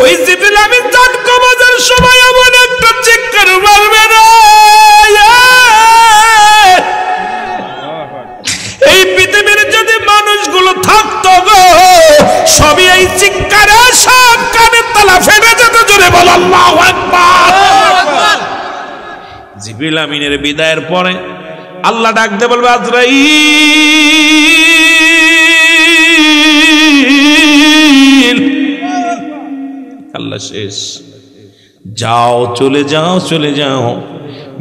ওই জিবরিল আমিন জান কবজের সময় এমন একটা চিৎকার মারবে না, এই পৃথিবীর যদি মানুষগুলো থাকতো গো, সবই এই চিৎকারে সব কানের তালা ফেটে যেত। জোরে বল আল্লাহু আকবার। জিবরিল আমিনের বিদায়ের পরে আল্লাহ ডাকতে বলবে আজরাইল, আল্লাহ শেষ, যাও, চলে যাও, চলে যাও,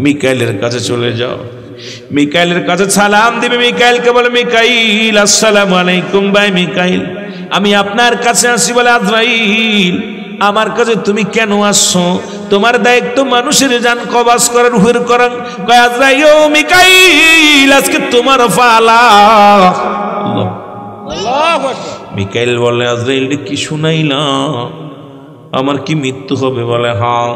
মিকাইলের কাছে চলে যাও। মিকাইলের কাছে সালাম দিবে। মিকাইলকে বলে মিকাইল, আসসালামু আলাইকুম। ভাই মিকাইল, আমি আপনার কাছে আসি। বলে আজরাইল, আমার কাছে তুমি কেন আসছো? তোমার দায়িত্ব মানুষের জান কবাজ করার, হুর করার। কয় আজরাইল, ও মিকাইল, আজকে তোমার পালা। মিকাইল বলে আজরাইল কি শুনাইলা, আমার কি মৃত্যু হবে? বলে হ্যাঁ।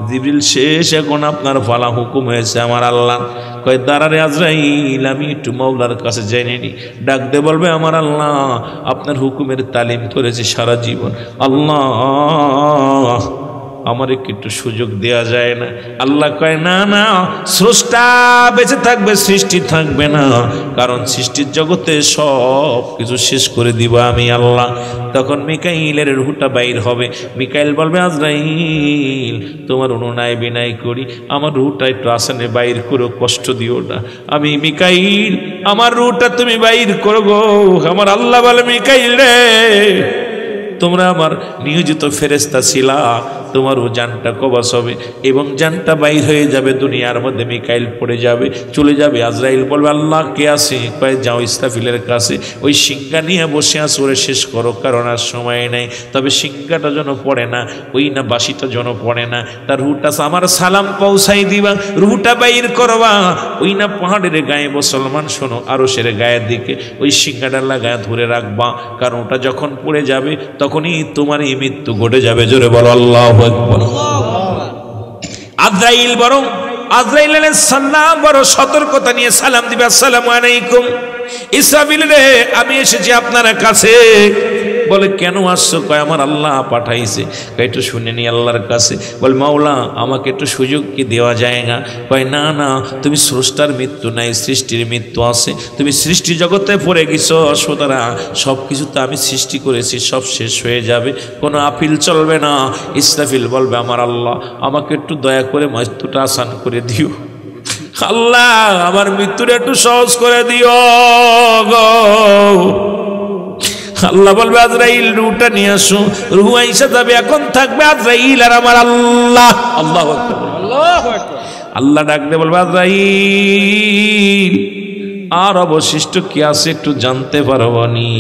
জিবরিল শেষ, এখন আপনার পালা, হুকুম হয়েছে আমার আল্লাহ। কয় দাঁড়ারে আজরাইল, আমি একটু মাওলার কাছে জেনে নি। ডাকতে বলবে আমার আল্লাহ, আপনার হুকুমের তালিম করেছে সারা জীবন, আল্লাহ আমার একটু সুযোগ দেয়া যায় না? আল্লাহ কয় না না, স্রষ্টা বেঁচে থাকবে, সৃষ্টি থাকবে না, কারণ সৃষ্টির জগতে সব কিছু শেষ করে দিব আমি আল্লাহ। তখন মিকাইলের রুহটা বাইর হবে। মিকাইল বলবে আজরাইল, তোমার অনুনয় বিনয় করি, আমার রুহটা একটু আসানে বাইর করো, কষ্ট দিও না। আমি মিকাইল, আমার রুহটা তুমি বাইর করো গো। আমার আল্লাহ বলে মিকাইল রে, তোমরা আমার নিয়োজিত ফেরেশতা ছিলা, তোমারও জানটা কবজ হবে এবং জানটা বাইর হয়ে যাবে দুনিয়ার মধ্যে। মিকাইল পড়ে যাবে, চলে যাবে। আজরাইল বলবে আল্লাহ কে আছে? কয় যাও ইসরাফিলের কাছে, ওই সিংহা নিয়ে বসে আছে, ওরে শেষ করো, কারণ আর সময় নেই। তবে সিংহাটা যেন পড়ে না, ওই না বাসিটা যেন পড়ে না, তার রুহটা আমার সালাম পৌঁছাই দিবা, রুহটা বাইর করবা। ওই না পাহাড়ের গায়ে মুসলমান শোনো, আরো সের গায়ের দিকে ওই সিংহাটা লাগায় ধরে রাখবা, কারণ ওটা যখন পড়ে যাবে তখনই তোমার এই মৃত্যু ঘটে যাবে। জোরে বলো আল্লাহু আকবার। আজরাইল আজরাইল আলাইহিস সালাম বড় সতর্কতা নিয়ে সালাম দিবে, আসসালামু আলাইকুম। ইসরাফিল রে, আমি এসেছি আপনার কাছে। বলে কেন আসছো? কয় আমার আল্লাহ পাঠাইছে। কয় একটু শুনে নি আল্লাহর কাছে। বল মাওলা, আমাকে একটু সুযোগ কি দেওয়া যায় না? কয় না না, তুমি স্রষ্টার মৃত্যু নাই, সৃষ্টির মৃত্যু আছে। তুমি সৃষ্টি জগতে পড়ে গেছো, সুতরাং সব কিছু তো আমি সৃষ্টি করেছি, সব শেষ হয়ে যাবে, কোনো আপিল চলবে না। ইসরাফিল বলবে আমার আল্লাহ, আমাকে একটু দয়া করে মৃত্যুটা আসান করে দিও। আল্লাহ, আমার মৃত্যুটা একটু সহজ করে দিও গো। আল্লাহ বলবে আজরাইল, রুহটা নিয়ে আসো। রুহ আইসা যাবে, এখন থাকবে আজরাইল আর আমার আল্লাহ। আল্লাহু আকবার, আল্লাহু আকবার। আল্লাহ ডাকতে বলবে আজরাইল, আর অবশিষ্ট কি আছে একটু জানতে পারবনি?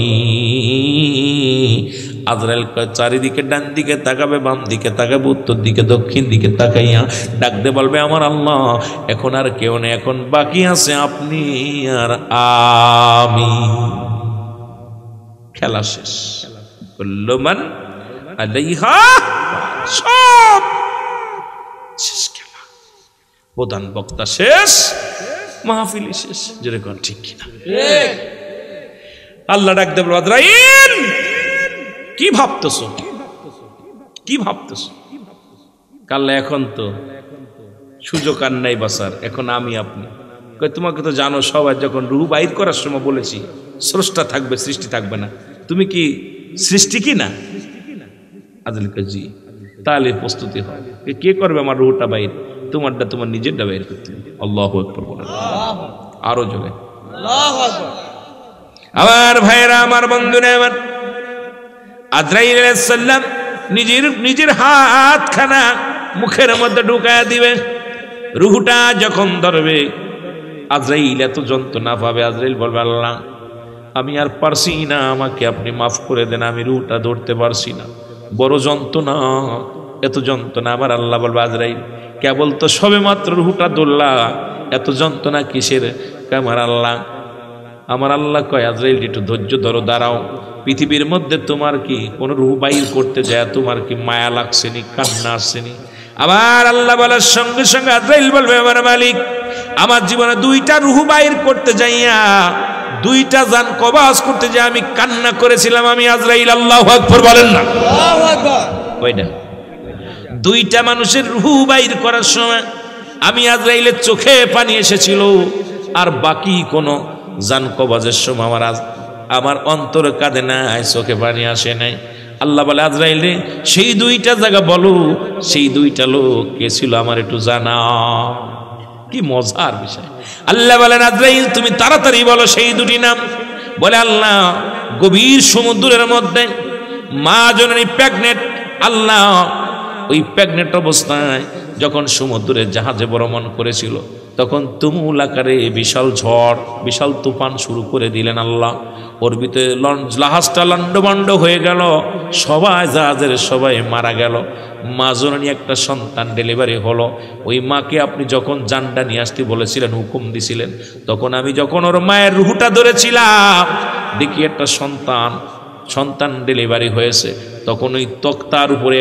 আজরাইল চারিদিকে, ডান দিকে তাকাবে, বাম দিকে তাকাবে, উত্তর দিকে, দক্ষিণ দিকে তাকাইয়া ডাকতে বলবে আমার আল্লাহ, এখন আর কেউ নেই, এখন বাকি আছে আপনি আর আমি। খেলা শেষ। কুল্লু মান আলাইহা, সব শেষ খেলা। প্রধান বক্তা শেষ, মাহফিলি শেষ। যেরকম ঠিক কিনা? আল্লাহ ডাকতে বলবে আজরাইল, কি ভাবতেছো? কি ভাবতেছো? কাল্লা এখন তো সুযোগ আর নাই বাসার, এখন আমি আপনি। তোমাকে তো জানো সবাই, যখন রুহ বাইর করার সময় বলেছি স্রষ্টা থাকবে, সৃষ্টি থাকবে না। তুমি কি সৃষ্টি কি না? আজরাইল জি। তাহলে প্রস্তুতি হয়, কে করবে আমার রুহটা বাইর? তোমারটা তোমার নিজেরটা বাইর করতে হবে। আল্লাহু আকবার বলেন, আরো জোরে আল্লাহু আকবার। আমার ভাইরা, আমার বন্ধুরা, আমার আজরাইল আলাইহিস সালাম নিজের হাতখানা মুখের মধ্যে ঢুকায় দিবে। রুহুটা যখন ধরবে আজরাইল এত যন্ত্রণা পাবে, আজরাইল বলবে আল্লাহ আমি আর পারছি না, আমাকে আপনি মাফ করে দেন, আমি রুহুটা ধরতে পারছি না, বড় যন্ত্রণা, এত যন্ত্রণা। আমার আল্লাহ বলবে আজরাইল কেবল তো সবে মাত্র রুহুটা ধরলা, এত যন্ত্রণা কিসের? আমার আল্লাহ কয় আজরাইল একটু ধৈর্য ধরো, দাঁড়াও, পৃথিবীর মধ্যে তোমার কি কোন রুহ বাইর করতে যায় তোমার কি মায়া লাগছেনি, কান্না আসছেনি? আবার আল্লাহ বলার সঙ্গে সঙ্গে আজরাইল বলবে আমার মালিক আমার জীবনে দুইটা রুহ বাইর করতে যাইয়া, দুইটা জান কবাজ করতে যাই আমি কান্না করেছিলাম। আমি আজরাইল, আল্লাহু আকবার বলেন না, আল্লাহু আকবার। কয়টা? দুইটা মানুষের রুহ বাইর করার সময় আমি আজরাইলের চোখে পানি এসেছিল, আর বাকি কোনো জান কবাজের সময় আমার অন্তরে কাঁদে নাই, চোখে পানি আসে নাই। আল্লাহ বলে আজরাইল রে সেই দুইটা জায়গা বলো, সেই দুইটা লোক কে ছিল আমার একটু জানা। কি মজার বিষয়। আল্লাহ বলেন আজরাইল তুমি তাড়াতাড়ি বলো সেই দুটি নাম। বলে আল্লাহ গভীর সমুদ্রের মধ্যে মা জননী প্রেগনেন্ট, আল্লাহ ওই প্রেগনেন্ট অবস্থায় যখন সমুদ্রের জাহাজে ভ্রমণ করেছিল তখন তুমুল আকারে বিশাল ঝড়, বিশাল তুফান শুরু করে দিলেন আল্লাহ। ওর ভিতরে জাহাজটা লন্ডভন্ড হয়ে গেল, সবাই জাহাজের সবাই মারা গেল। মা জননী একটা সন্তান ডেলিভারি হলো। ওই মাকে আপনি যখন জানটা নিয়ে আসতে বলেছিলেন, হুকুম দিছিলেন, তখন আমি যখন ওর মায়ের রুহুটা ধরেছিলাম দেখি একটা সন্তান ডেলিভারি হয়েছে। তখন ওই তক্তার উপরে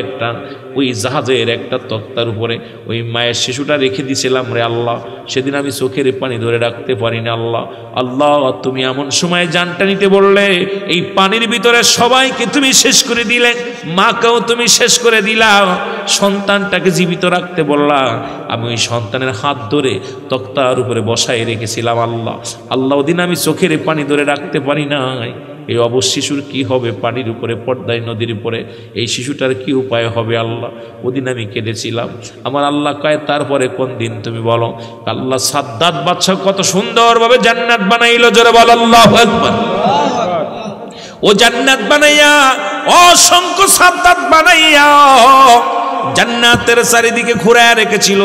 ওই জাহাজের একটা তক্তার উপরে ওই মায়ের শিশুটা রেখে দিয়েছিলাম রে আল্লাহ। সেদিন আমি চোখের পানি ধরে রাখতে পারিনি আল্লাহ। আল্লাহ তুমি এমন সময় জানটা নিতে বললে, এই পানির ভিতরে সবাইকে তুমি শেষ করে দিলে, মাকেও তুমি শেষ করে দিলা, সন্তানটাকে জীবিত রাখতে বললা। আমি ওই সন্তানের হাত ধরে তক্তার উপরে বসায় রেখেছিলাম আল্লাহ। ওদিন আমি চোখের পানি ধরে রাখতে পারি নাই। এই অবশ শিশুর কি হবে? পানির উপরে, পর্দায়, নদীর উপরে এই শিশুটার কি উপায় হবে আল্লাহ? ওদিন আমি কেঁদেছিলাম। আমার আল্লাহ কয় তারপরে কোন দিন তুমি বলো? আল্লাহ সাদ্দাত বাদশা কত সুন্দরভাবে জান্নাত বানাইলো, জোরে বল আল্লাহু আকবার। ও জান্নাত বানাইয়া, অসংখ্য সাদ্দাত বানাইয়া জান্নাতের চারিদিকে ঘুরায় রেখেছিল।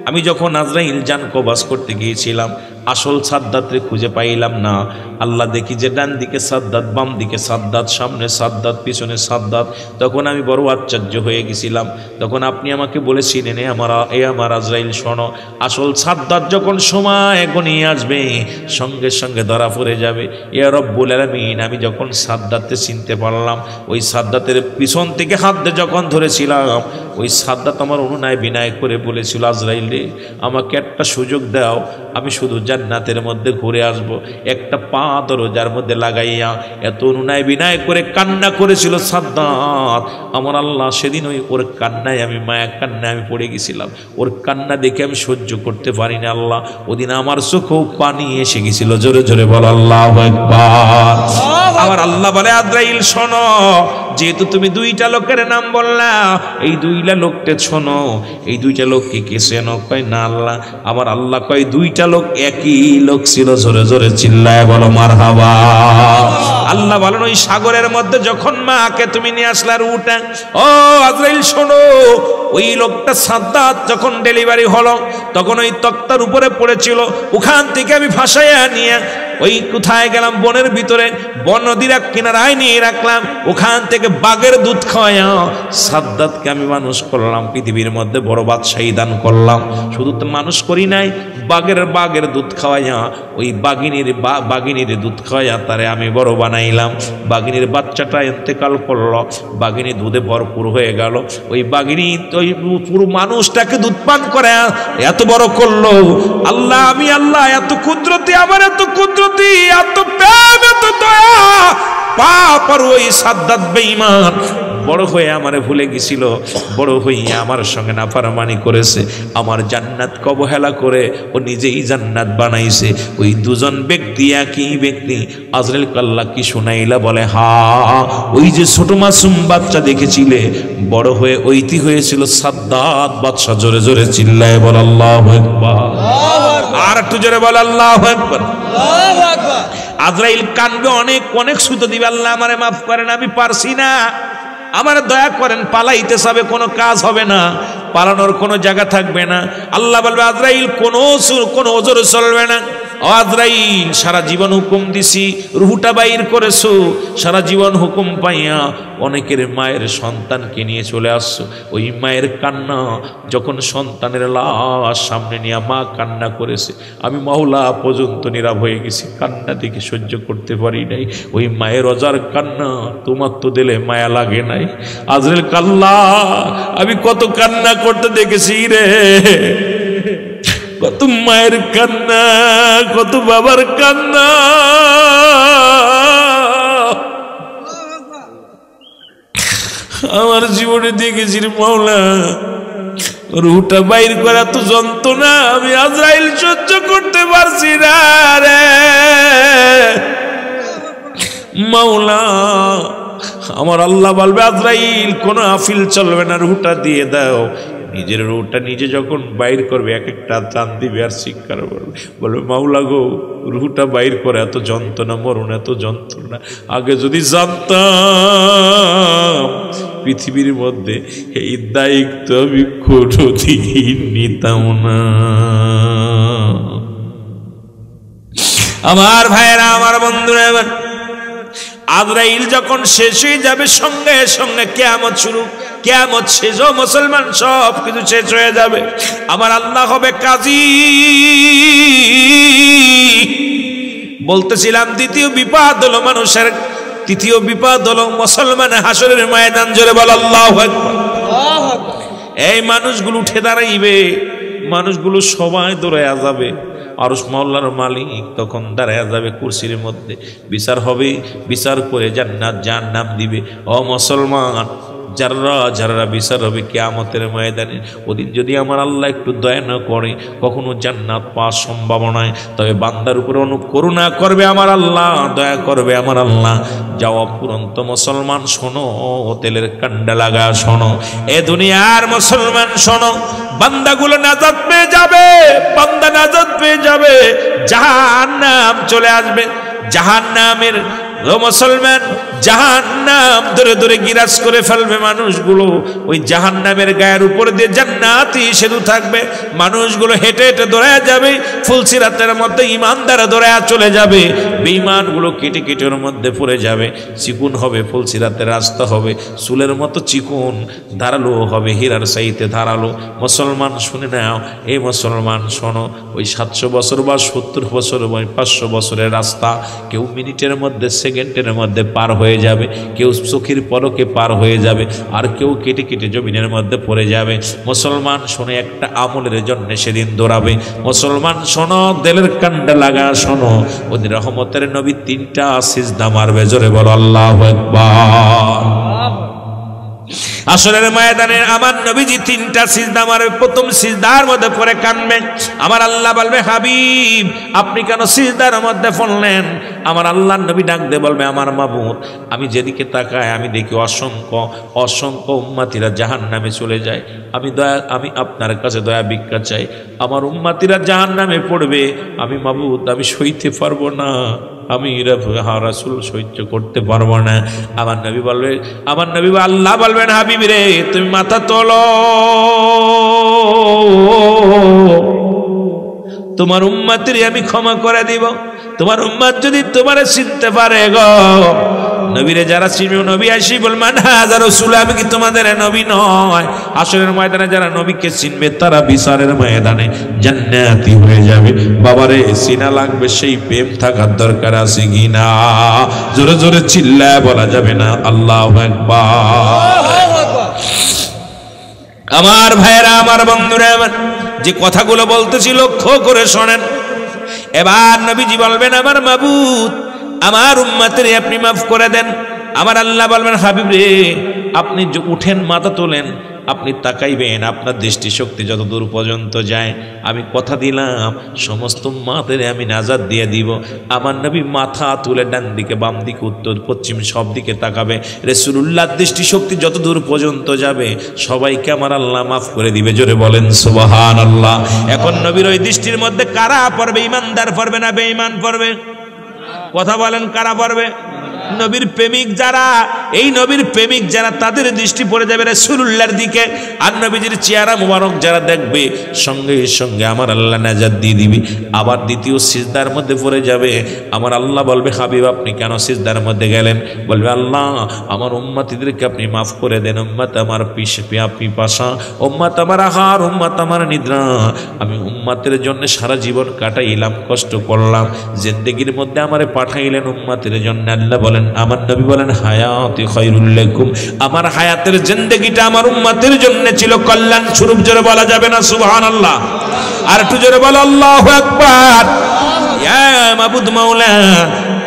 আমি যখন আজরাইল জান কবাজ করতে গিয়েছিলাম আসল সাদ্দাতরে খুঁজে পাইলাম না। আল্লাহ দেখি যে ডান দিকে সাদ্দাত, বাম দিকে সাদ্দাত, সামনে সাদ্দাত, পিছনে সাদ্দাত। তখন আমি বড় আশ্চর্য হয়ে গেছিলাম। তখন আপনি আমাকে বলেছিলেন আমার আজরাইল শোনো, আসল সাদ্দাত যখন সময় গনিয়ে আসবে সঙ্গে সঙ্গে ধরা পড়ে যাবে। ইয়া রব্বুল আলামিন, আমি যখন সাদ্দাতকে চিনতে পারলাম, ওই সাদ্দাতের পিছন থেকে হাত দিয়ে যখন ধরেছিলাম, ওই সাদ্দাত আমার অনুনয় বিনয় করে বলেছিল আজরাইল রে আমাকে একটা সুযোগ দাও, আমি শুধু জান্নাতের মধ্যে ঘুরে আসব। একটা পা দরজার মধ্যে লাগাইয়া এত অনুনয় বিনয় করে কান্না করেছিল সাদ্দাত। আমার আল্লাহ সেদিন ওর কান্নায় আমি মায়া কান্নায় আমি পড়ে গেছিলাম। ওর কান্না দেখে আমি সহ্য করতে পারি না আল্লাহ। ওদিন আমার চোখেও পানি এসে গেছিল। জোরে জোরে বল আল্লাহু আকবার। আমার আল্লাহ বলে আজরাইল শোনো, যেহেতু তুমি দুইটা লোকের নাম বললা, এই দুইটা লোককে শোনো, এই দুইটা লোককে কে চেনো? কয় না আল্লাহ। আমার আল্লাহ কয় দুইটা লোক একই লোক ছিল। জোরে জোরে চিল্লায় বলো মারহাবা। আল্লাহ বলেন ওই সাগরের মধ্যে যখন মাকে তুমি নিয়ে আসলার উঠে, ও আজরাইল শোনো, ওই লোকটা সাদ্দাত যখন ডেলিভারি হলো তখন ওই তক্তার উপরে পড়েছিল, ওখান থেকে আমি ভাসাইয়া নিয়ে ওই কোথায় গেলাম, বনের ভিতরে, বন নদীর কিনারায় নিয়ে রাখলাম। ওখান থেকে বাঘের দুধ খাওয়াইয়া সাদ্দাতকে আমি মানুষ করলাম, পৃথিবীর মধ্যে বড় বাদশাহী দান করলাম। শুধু তো মানুষ করি নাই, বাঘের দুধ খাওয়াইয়া, ওই বাঘিনীর দুধ খাওয়াইয়া তারে আমি বড় বানাইলাম। বাঘিনীর বাচ্চাটা ইন্তেকাল করলো, বাঘিনী দুধে ভরপুর হয়ে গেল। ওই বাঘিনী ওই পুরো মানুষটাকে দুধ পান করে এত বড় করলো। আল্লাহ, আমি আল্লাহ এত কুদরতি, আমার এত কুদরতি, এত প্রেম, এত দয়া। পাপ আর ওই সাদ্দাত বেঈমান বড় হয়ে আমারে ভুলে গেছিল, বড় হইয়া আমার সঙ্গে নাফরমানি করেছে, আমার জান্নাতকে অবহেলা করে ও নিজেই জান্নাত বানাইছে। ওই দুজন ব্যক্তি একই ব্যক্তি। আজরাইল আল্লাহ কি শুনাইলা? বলে হা, ওই যে ছোট মাসুম বাচ্চা দেখেছিলে, বড় হয়ে ওইটি হয়েছিল সাদ্দাত বাদশা। জোরে জোরে চিল্লায় বল আল্লাহু আকবার। আর একটু জোরে বল আল্লাহু আকবার। আজরাইল কানবে, অনেক অনেক সুতো দিবে, আল্লাহ আমারে মাফ করেন, আমি পারছি না। আমার দয়া করেন, পালাইতে যাবে, কোনো কাজ হবে না, পালানোর কোনো জায়গা থাকবে না। আল্লাহ বলবে আজরাইল কোনো ওজর চলবে না। আজরাইল সারা জীবন হুকুম দিছি, রুহুটা বাইর করেছো, সারা জীবন হুকুম পাইয়া অনেকের মায়ের সন্তানকে নিয়ে চলে আসছো। ওই মায়ের কান্না যখন সন্তানের লাশ সামনে নিয়ে মা কান্না করেছে, আমি মাওলা পর্যন্ত নীরব হয়ে গেছি, কান্না দেখে সহ্য করতে পারি নাই। ওই মায়ের অজার কান্না তোমার তো দিলে মায়া লাগে নাই। আজরাইল কাল্লা আমি কত কান্না করতে দেখেছি রে, কত মায়ের কান্না, কত বাবার কান্না। আমার জীবনে দেখেছি মাওলা, রুহটা বাইর করা তো যন্ত্রণা আমি আজরাইল সহ্য করতে পারছি না রে মাওলা। আমার আল্লাহ বলবে আজরাইল কোনো আফিল চলবে না, রুহটা দিয়ে দাও। নিজের রুহটা নিজে যখন বাইর করবে এক একটা টান দিবে আর শিক্ষার বলবে মাওলা গো, রুহটা বাইর করে এত যন্ত্রণা, মরণ এত যন্ত্রণা, আগে যদি জানতাম পৃথিবীর মধ্যে এই দায়িত্ব আমি কোনোদিন নিতাম না। আমার ভাইয়েরা, আমার বন্ধুরা, এবার আজরাইল যখন শেষ হয়ে যাবে সঙ্গে সঙ্গে কিয়ামত শুরু, কিয়ামত শেষ, মুসলমান সব কিছু শেষ হয়ে যাবে। আমার আল্লাহ হবে কাজী। বলতেছিলাম দ্বিতীয় বিপদ হলো মানুষের, তৃতীয় বিপদ হলো মুসলমান হাসরের ময়দান। জোরে বল আল্লাহু আকবার। এই মানুষগুলো উঠে দাঁড়াইবে, মানুষগুলো সবাই দৌড়াইয়া যাবে। আরশ মাওলার মালিক তখন দাঁড়াইয়া যাবে কুরসির মধ্যে, বিচার হবে, বিচার করে জান্নাত জাহান্নাম দিবে। ও মুসলমান, যারা যারা বিচার হবে কিয়ামতের ময়দানে, ওদিন যদি আমার আল্লাহ একটু দয়া না করে, কখনো জান্নাত পাওয়ার সম্ভাবনায়, তবে বান্দার উপরে অনুকরুণা করবে আমার আল্লাহ, দয়া করবে আমার আল্লাহ। যাওয়া পুরন্ত মুসলমান শোনো, তেলের কান্ডা লাগা শোনো, এ দুনিয়ার মুসলমান শোনো, বান্দাগুলো নাজাত পেয়ে যাবে, বান্দা নাজাত পেয়ে যাবে, জাহান্নাম চলে আসবে। জাহান্নামের মুসলমান জাহান্নাম ধরে ধরে গিরাজ করে ফেলবে মানুষগুলো। ওই জাহান্নামের গায়ের উপরে দিয়ে জান্নাতি সেতু থাকবে, মানুষগুলো হেঁটে হেঁটে দৌড়ায় যাবে। ফুলসিরাতের মধ্যে ইমানদারা দৌড়ায় চলে যাবে, বেঈমানগুলো কেটে কেটে ওর মধ্যে পড়ে যাবে। চিকুন হবে, ফুলসিরাতের রাস্তা হবে চুলের মতো চিকুন, ধারালো হবে হীরার চাইতে ধারালো। মুসলমান শুনে নাও, এই মুসলমান শোনো, ওই 700 বছর বা 70 বছর বা 500 বছরের রাস্তা কেউ মিনিটের মধ্যে, সেকেন্ডের মধ্যে পার হয়ে যাবে, কেউ চোখের পলকে পার হয়ে যাবে, আর কেউ কেটে কেটে জমিনের মধ্যে পড়ে যাবে। মুসলমান শোনো, একটা আমলের জন্য সেদিন দৌড়াবে। মুসলমান শোনো, দিলের কান্ডা লাগা শোনো, ওদের রহমতের নবী 3টা সিজদা মারবে। জোরে বলো আল্লাহু আকবার। আসরের ময়দানে আমার নবীজি 3টা সিজদা মারবে। প্রথম সিজদার মধ্যে পড়ে কানবে। আমার আল্লাহ বলবে হাবিব আপনি কেন সিজদার মধ্যে পড়লেন? আমার আল্লাহর নবী ডাক দিয়ে বলবে আমার মাবুদ, আমি যেদিকে তাকাই আমি দেখি অসংখ্য অসংখ্য উম্মতিরা জাহান্নামে চলে যায়। আমি আপনার কাছে দয়া ভিক্ষা চাই, আমার উম্মতিরা জাহান্নামে পড়বে। আমি মাবুদ আমি সইতে পারবো না, আমি রাসূল সহ্য করতে পারবো না। আমার নবী আল্লাহ বলবেন হাবিব রে তুমি মাথা তোলো, তোমার উম্মতের আমি ক্ষমা করে দিব। তোমার উম্মত যদি তোমারে চিনতে পারে গো, নবীরে যারা চিনবে নবী আসি বলবেন হাজা রাসূল আমি কি তোমাদের নবী নয়? হাশরের ময়দানে যারা নবীকে চিনবে তারা বিচারের ময়দানে জান্নাতি হয়ে যাবে। বাবারে চিনা লাগবে, সেই প্রেম থাকার দরকার আছে কিনা? জোরে জোরে চিল্লায় বলা যাবে না আল্লাহু আকবার। আমার ভাইরা, আমার বন্ধুরা, আমার যে কথাগুলো বলতেছি লক্ষ্য করে শোনেন। এবার নবীজি বলবেন আমার মাবুদ আমার উম্মতের আপনি মাফ করে দেন। আমার আল্লাহ বলবেন হাবিব রে আপনি উঠেন, মাথা তোলেন, আপনি তাকাইবেন, আপনার দৃষ্টিশক্তি যত দূর পর্যন্ত যায় আমি কথা দিলাম সমস্ত উম্মতের আমি নাজাত দিয়ে দিব। আমার নবী মাথা তুলে ডান দিকে বাম দিকে উত্তর পশ্চিম সব দিকে তাকাবে। রাসূলুল্লাহর দৃষ্টিশক্তি যত দূর পর্যন্ত যাবে সবাইকে আমার আল্লাহ মাফ করে দিবে। জোরে বলেন সুবহানাল্লাহ। এখন নবীর ওই দৃষ্টির মধ্যে কারা পড়বে? ইমানদার পড়বে না বেঈমান পড়বে? কথা বলেন কারা পড়বে? নবীর প্রেমিক যারা, এই নবীর প্রেমিক যারা, তাদের দৃষ্টি পড়ে যাবে রাসূলুল্লাহর দিকে। আর নবীজির চেহারা মুবারক যারা দেখবে, সঙ্গে সঙ্গে আমার আল্লাহ নাজাত দিয়ে দিবে। আবার দ্বিতীয় সিজদার মধ্যে পড়ে যাবে। আমার আল্লাহ বলবে, হাবিব আপনি কেন সিজদার মধ্যে গেলেন? বলবে, আল্লাহ আমার উম্মতিদেরকে আপনি মাফ করে দেন। উম্মত আমার পিপাসা, উম্মত আমার আহার, উম্মত আমার নিদ্রা। আমি উম্মতের জন্য সারা জীবন কাটাইলাম, কষ্ট করলাম, জিন্দেগির মধ্যে আমারে পাঠাইলেন উম্মতের জন্য। আল্লাহ বলেন, আমার নবী বলেন, হায়াতি খায়রুল লাকুম, আমার হায়াতের জিন্দেগিটা আমার উম্মতের জন্য ছিল কল্যাণ স্বরূপ। জোরে বলা যাবে না সুবহানাল্লাহ? আর একটু জোরে বলো আল্লাহু আকবার। ইয়া মাবুদ মাওলা,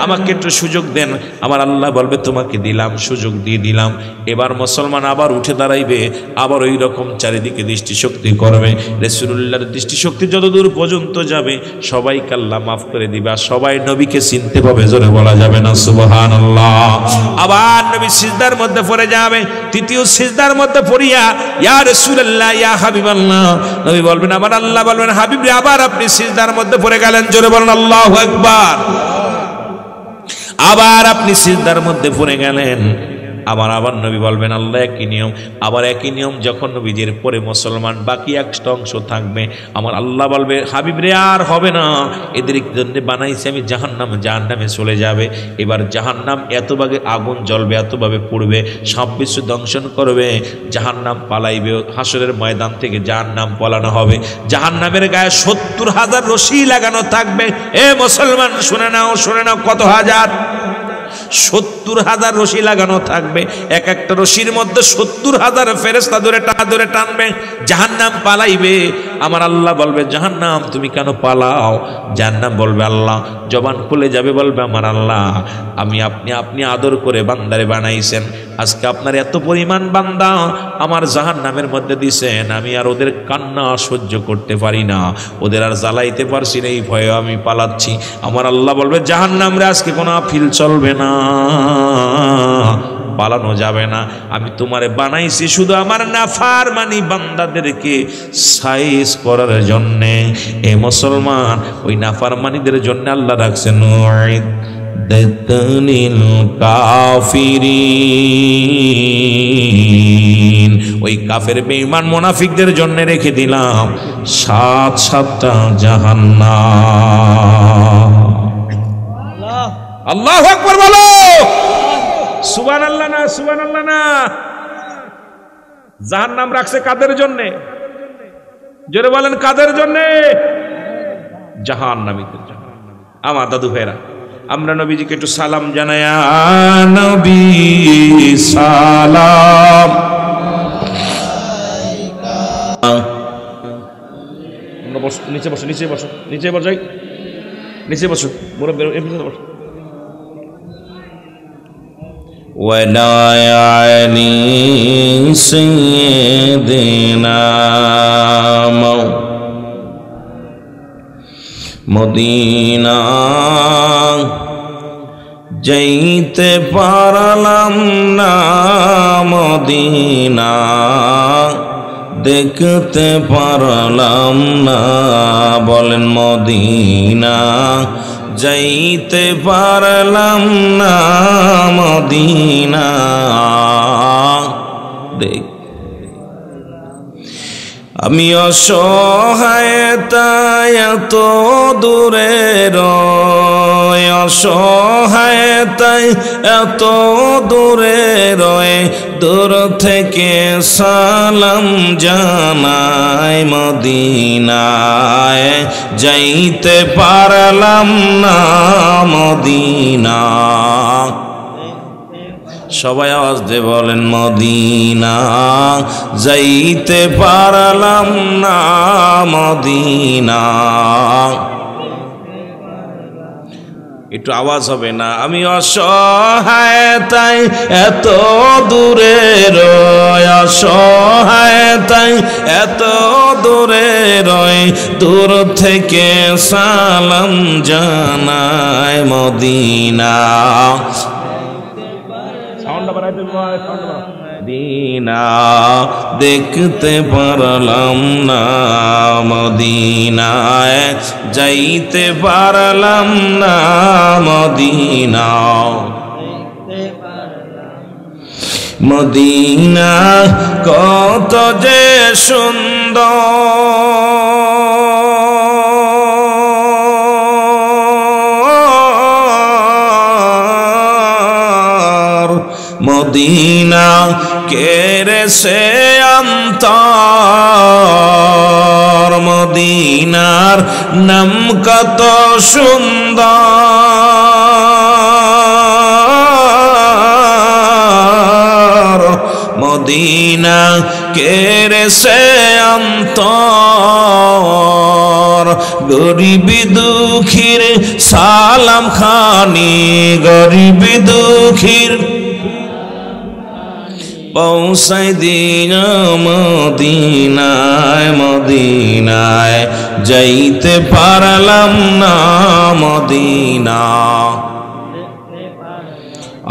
আমাকে একটু সুযোগ দেন। আমার আল্লাহ বলবে, তোমাকে দিলাম, সুযোগ দিয়ে দিলাম। এবার মুসলমান আবার উঠে দাঁড়াইবে, আবার ওই রকম চারিদিকে দৃষ্টিশক্তি করবে। রাসূলুল্লাহর দৃষ্টিশক্তি যতদূর পর্যন্ত যাবে, সবাইকে আল্লাহ মাফ করে দিবে, আর সবাই নবীকে চিনতে পাবে। জোরে বলা যাবে না সুবহানাল্লাহ? আবার নবী সিজদার মধ্যে পড়ে যাবে। তৃতীয় সিজদার মধ্যে পড়িয়া, ইয়া রাসূলুল্লাহ, ইয়া হাবিবাল্লাহ, নবী বলবেন, আমার আল্লাহ বলবেন, হাবিব রে, আবার আপনি সিজদার মধ্যে পড়ে গেলেন। জোরে বলেন আল্লাহু আকবার। আবার আপনি সিজদার মধ্যে পড়ে গেলেন। আবার নবী বলবেন, আল্লাহ একই নিয়ম। আবার একই নিয়ম যখন নবীজির পরে মুসলমান বাকি একটা অংশ থাকবে, আমার আল্লাহ বলবে, হাবিব রে আর হবে না, এদের জন্য বানাইছি আমি জাহান্নাম, জাহান্নামে চলে যাবে। এবার জাহান্নাম এতভাবে আগুন জ্বলবে, এতভাবে পুড়বে, সব কিছু দংশন করবে, জাহান্নাম পালাইবে। হাসরের ময়দান থেকে জাহান্নাম পালানো হবে। জাহান্নামের গায়ে 70,000 রশি লাগানো থাকবে। এ মুসলমান শুনে নাও, শুনে নাও, কত হাজার? 70,000 রশি লাগানো থাকবে। এক একটা রশির মধ্যে 70,000 ফেরেশতা ধরে টানবে, জাহান্নাম পালাইবে। আমার আল্লাহ বলবে, জাহান্নাম তুমি কেন পালাও? জাহান্নাম বলবে, আল্লাহ, জবান খুলে যাবে, বলবে, আমার আল্লাহ, আপনি আদর করে বান্দারে বানাইছেন, আজকে আপনার এত পরিমাণ বান্দা আমার জাহান্নামের মধ্যে দিছেন, আমি আর ওদের কান্না সহ্য করতে পারি না, ওদের আর জ্বালাইতে পারছি না, এই ভয়ে আমি পালাচ্ছি। আমার আল্লাহ বলবে, জাহান্নাম রে আজকে কোনো আপিল চলবে না, পালানো যাবে না। আমি তোমারে বানাইছি শুধু আমার নাফরমানি বান্দাদেরকে সাইজ করার জন্যে। এ মুসলমান, ওই নাফরমানিদের জন্য আল্লাহ রাখছেন উইদ্দাতানিল কাফিরিন, ওই কাফের বেঈমান মুনাফিকদের জন্য রেখে দিলাম 7-7টা জাহান্নাম। আল্লাহু আকবার বলো, সুবহানাল্লাহ না, সুবহানাল্লাহ না। জাহান্নাম রাখছে কাদের জন্য? জোরে বলেন, কাদের জন্য? জাহান্নামীদের জন্য। আমার দাদু ভাইরা, আমরা নবীজিকে একটু সালাম জানাই। নবী সালাম। নিচে বসো, নিচে বসো, নিচে বসো, নিচে বসো, মুরব্বি বসো। ولا يعني سيدنا মদিনা যাইতে পারলাম না, মদিনা দেখতে পারলাম না, বলেন মদিনা যাইতে পারলাম না, মদিনা দেখ। আমি অসহায় তাই এত দূরে রয়, অসহায় তাই এত দূরে রয়, দূর থেকে সালাম জানাই, মদিনায় যাইতে পারলাম না, মদিনা। সবাই আওয়াজ দিয়ে বলেন, মদিনা যাইতে পারলাম না, মদিনা। একটু আওয়াজ হবে না? আমি অসহায় তাই এত দূরে রয়, অসহায় তাই এত দূরে রয়, দূর থেকে সালাম জানাই, মদিনা মদিনা দেখতে পারলাম না, মদিনায় যাইতে পারলাম না, মদিনা। মদিনা কত যে সুন্দর মদিনা কেরে সে অন্তর মদিনার নাম কত সুন্দর মদিনা কেরে সে অন্তর গরিবি দুঃখীর সালাম খানি গরিবি দুঃখীর পৌঁছাই দিন মদিনায় মদিনায় যাইতে পারলাম না মদিনা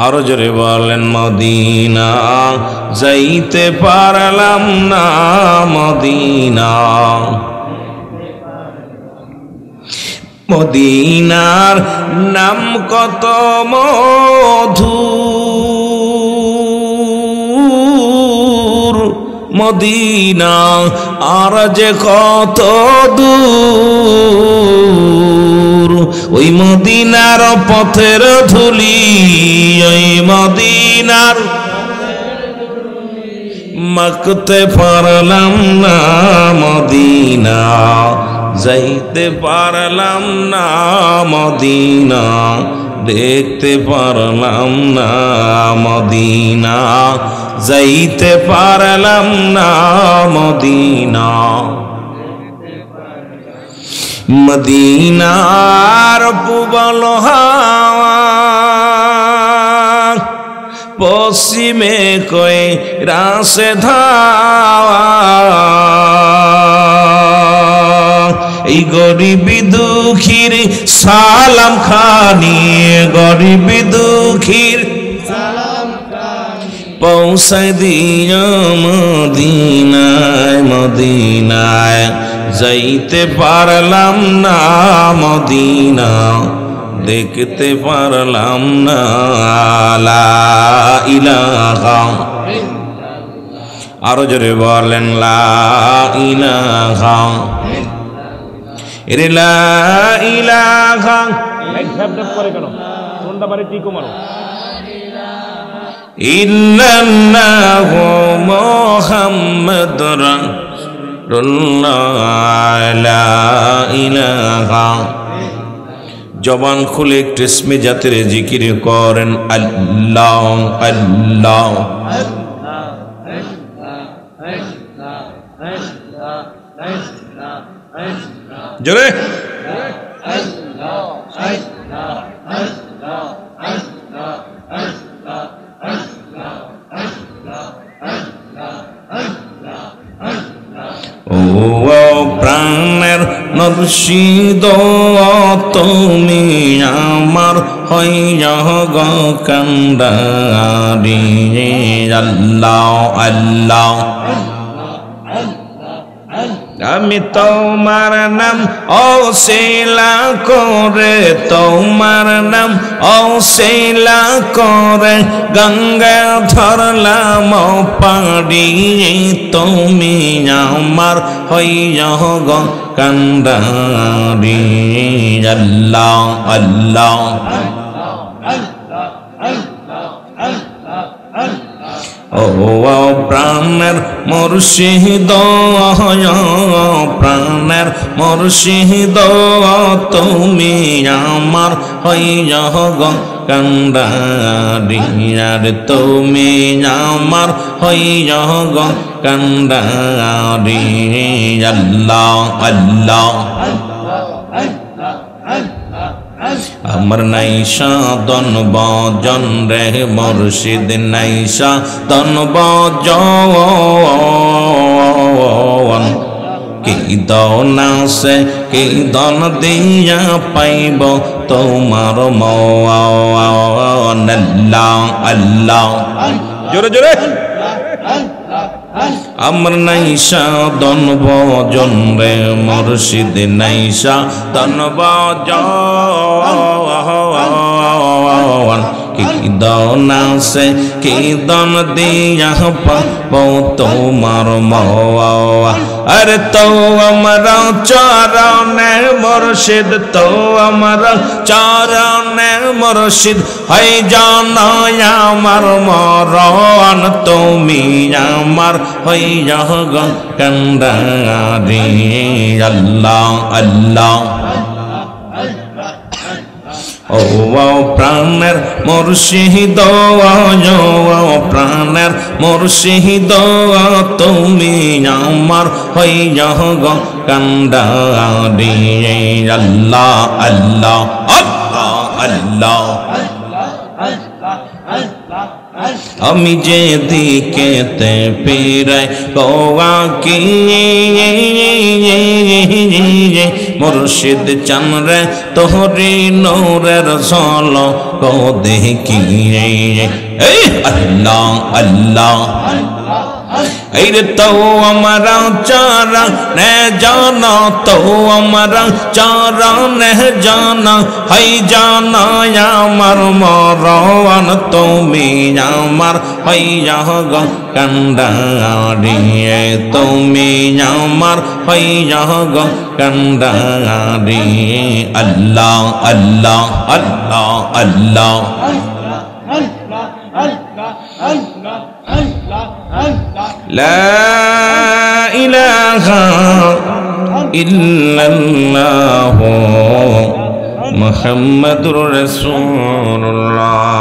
আরো জোরে বলেন মদিনা যাইতে পারলাম না মদিনা মদিনার নাম কত মধু মদিনা আর যে কত দূর ওই মদিনার পথের ধুলি ওই মদিনার মাখতে পারলাম না মদিনা যাইতে পারলাম না মদিনা দেখতে পারলাম না মদিনা যাইতে পারলাম না মদিনা মদিনার পুবল হাওয়া পশ্চিমে কই রাসে ধাওয়া এই গরিবি দুঃখীর সালাম খানি গরিবি দুঃখীর পৌঁছাই দিও মদিনায় মদিনায় যাইতে পারলাম না মদিনা দেখতে পারলাম না লা ইলাহা আরো জোরে বলেন লা ইলাহা এরে লা ইলাহা লাইট ফ্যাপ করে কেন ফোনটা বারে টিকো মারো ইল্লাল্লাহু মুহাম্মাদুর রাসূলুল্লাহ লা ইলাহা জবান খুলে একটু ইসমে জাতের জিকির করেন আল্লাহ আল্লাহ জোরে প্রাণের মুর্শিদ তুমি আমার হইয়া গো কান্ডারি আল্লাহ আল্লাহ আমি তোমার নাম অশিলা করে তোমার নাম অশিলা করে গঙ্গা ধরলাম পাড়ি তুমি আমার হইয়া গো কান্ডারি আল্লাহ আল্লাহ ও প্রাণের মুর্শিদ প্রাণের মুর্শিদ তুমি আমার হইয়া গো কান্ডারি আর তুমি আমার হইয়া গো কান্ডারি আল্লাহ আল্লাহ আমার নাইশা দন বজন রে মুর্শিদ নাইশা দন বজন কি দন আছে কি দন দিয়া পাইব তোমার মওয়ান আল্লাহ আল্লাহ জোরে জোরে আমার নাইশা দন বজন রে মুর্শিদ নাইশা দন বজন কি দন আছে কি দন দিয়া পাবো তোমার মাওয়া আরে তো আমরা চরণে মুর্শিদ তো আমরা চরণে মুর্শিদ হয় জানো আমার মরণ তুমি আমার হইয়া গো কান্ডারি আল্লাহ আল্লাহ ও প্রাণের মুর্শিদ ও প্রাণের মুর্শিদ তুমি আমার হইয়া গো কান্ডারি আল্লাহ আল্লাহ আল্লাহ আল্লাহ আমি যে দিকেতে ফিরাই গোয়া কি মুর্শিদ চানরে তোহরি নূরের ঝলক কো দেখি আল্লাহ আল্লাহ এই রে তো আমরা চরণে জানা তো আমরা চরণে জানা হাই জানা আমার মরণ তুমি আমার হইয়া গো কান্ডারি তুমি আমার হইয়া গো কান্ডারি আল্লাহ আল্লাহ আল্লাহ আল্লাহ لا إله إلا الله محمد رسول الله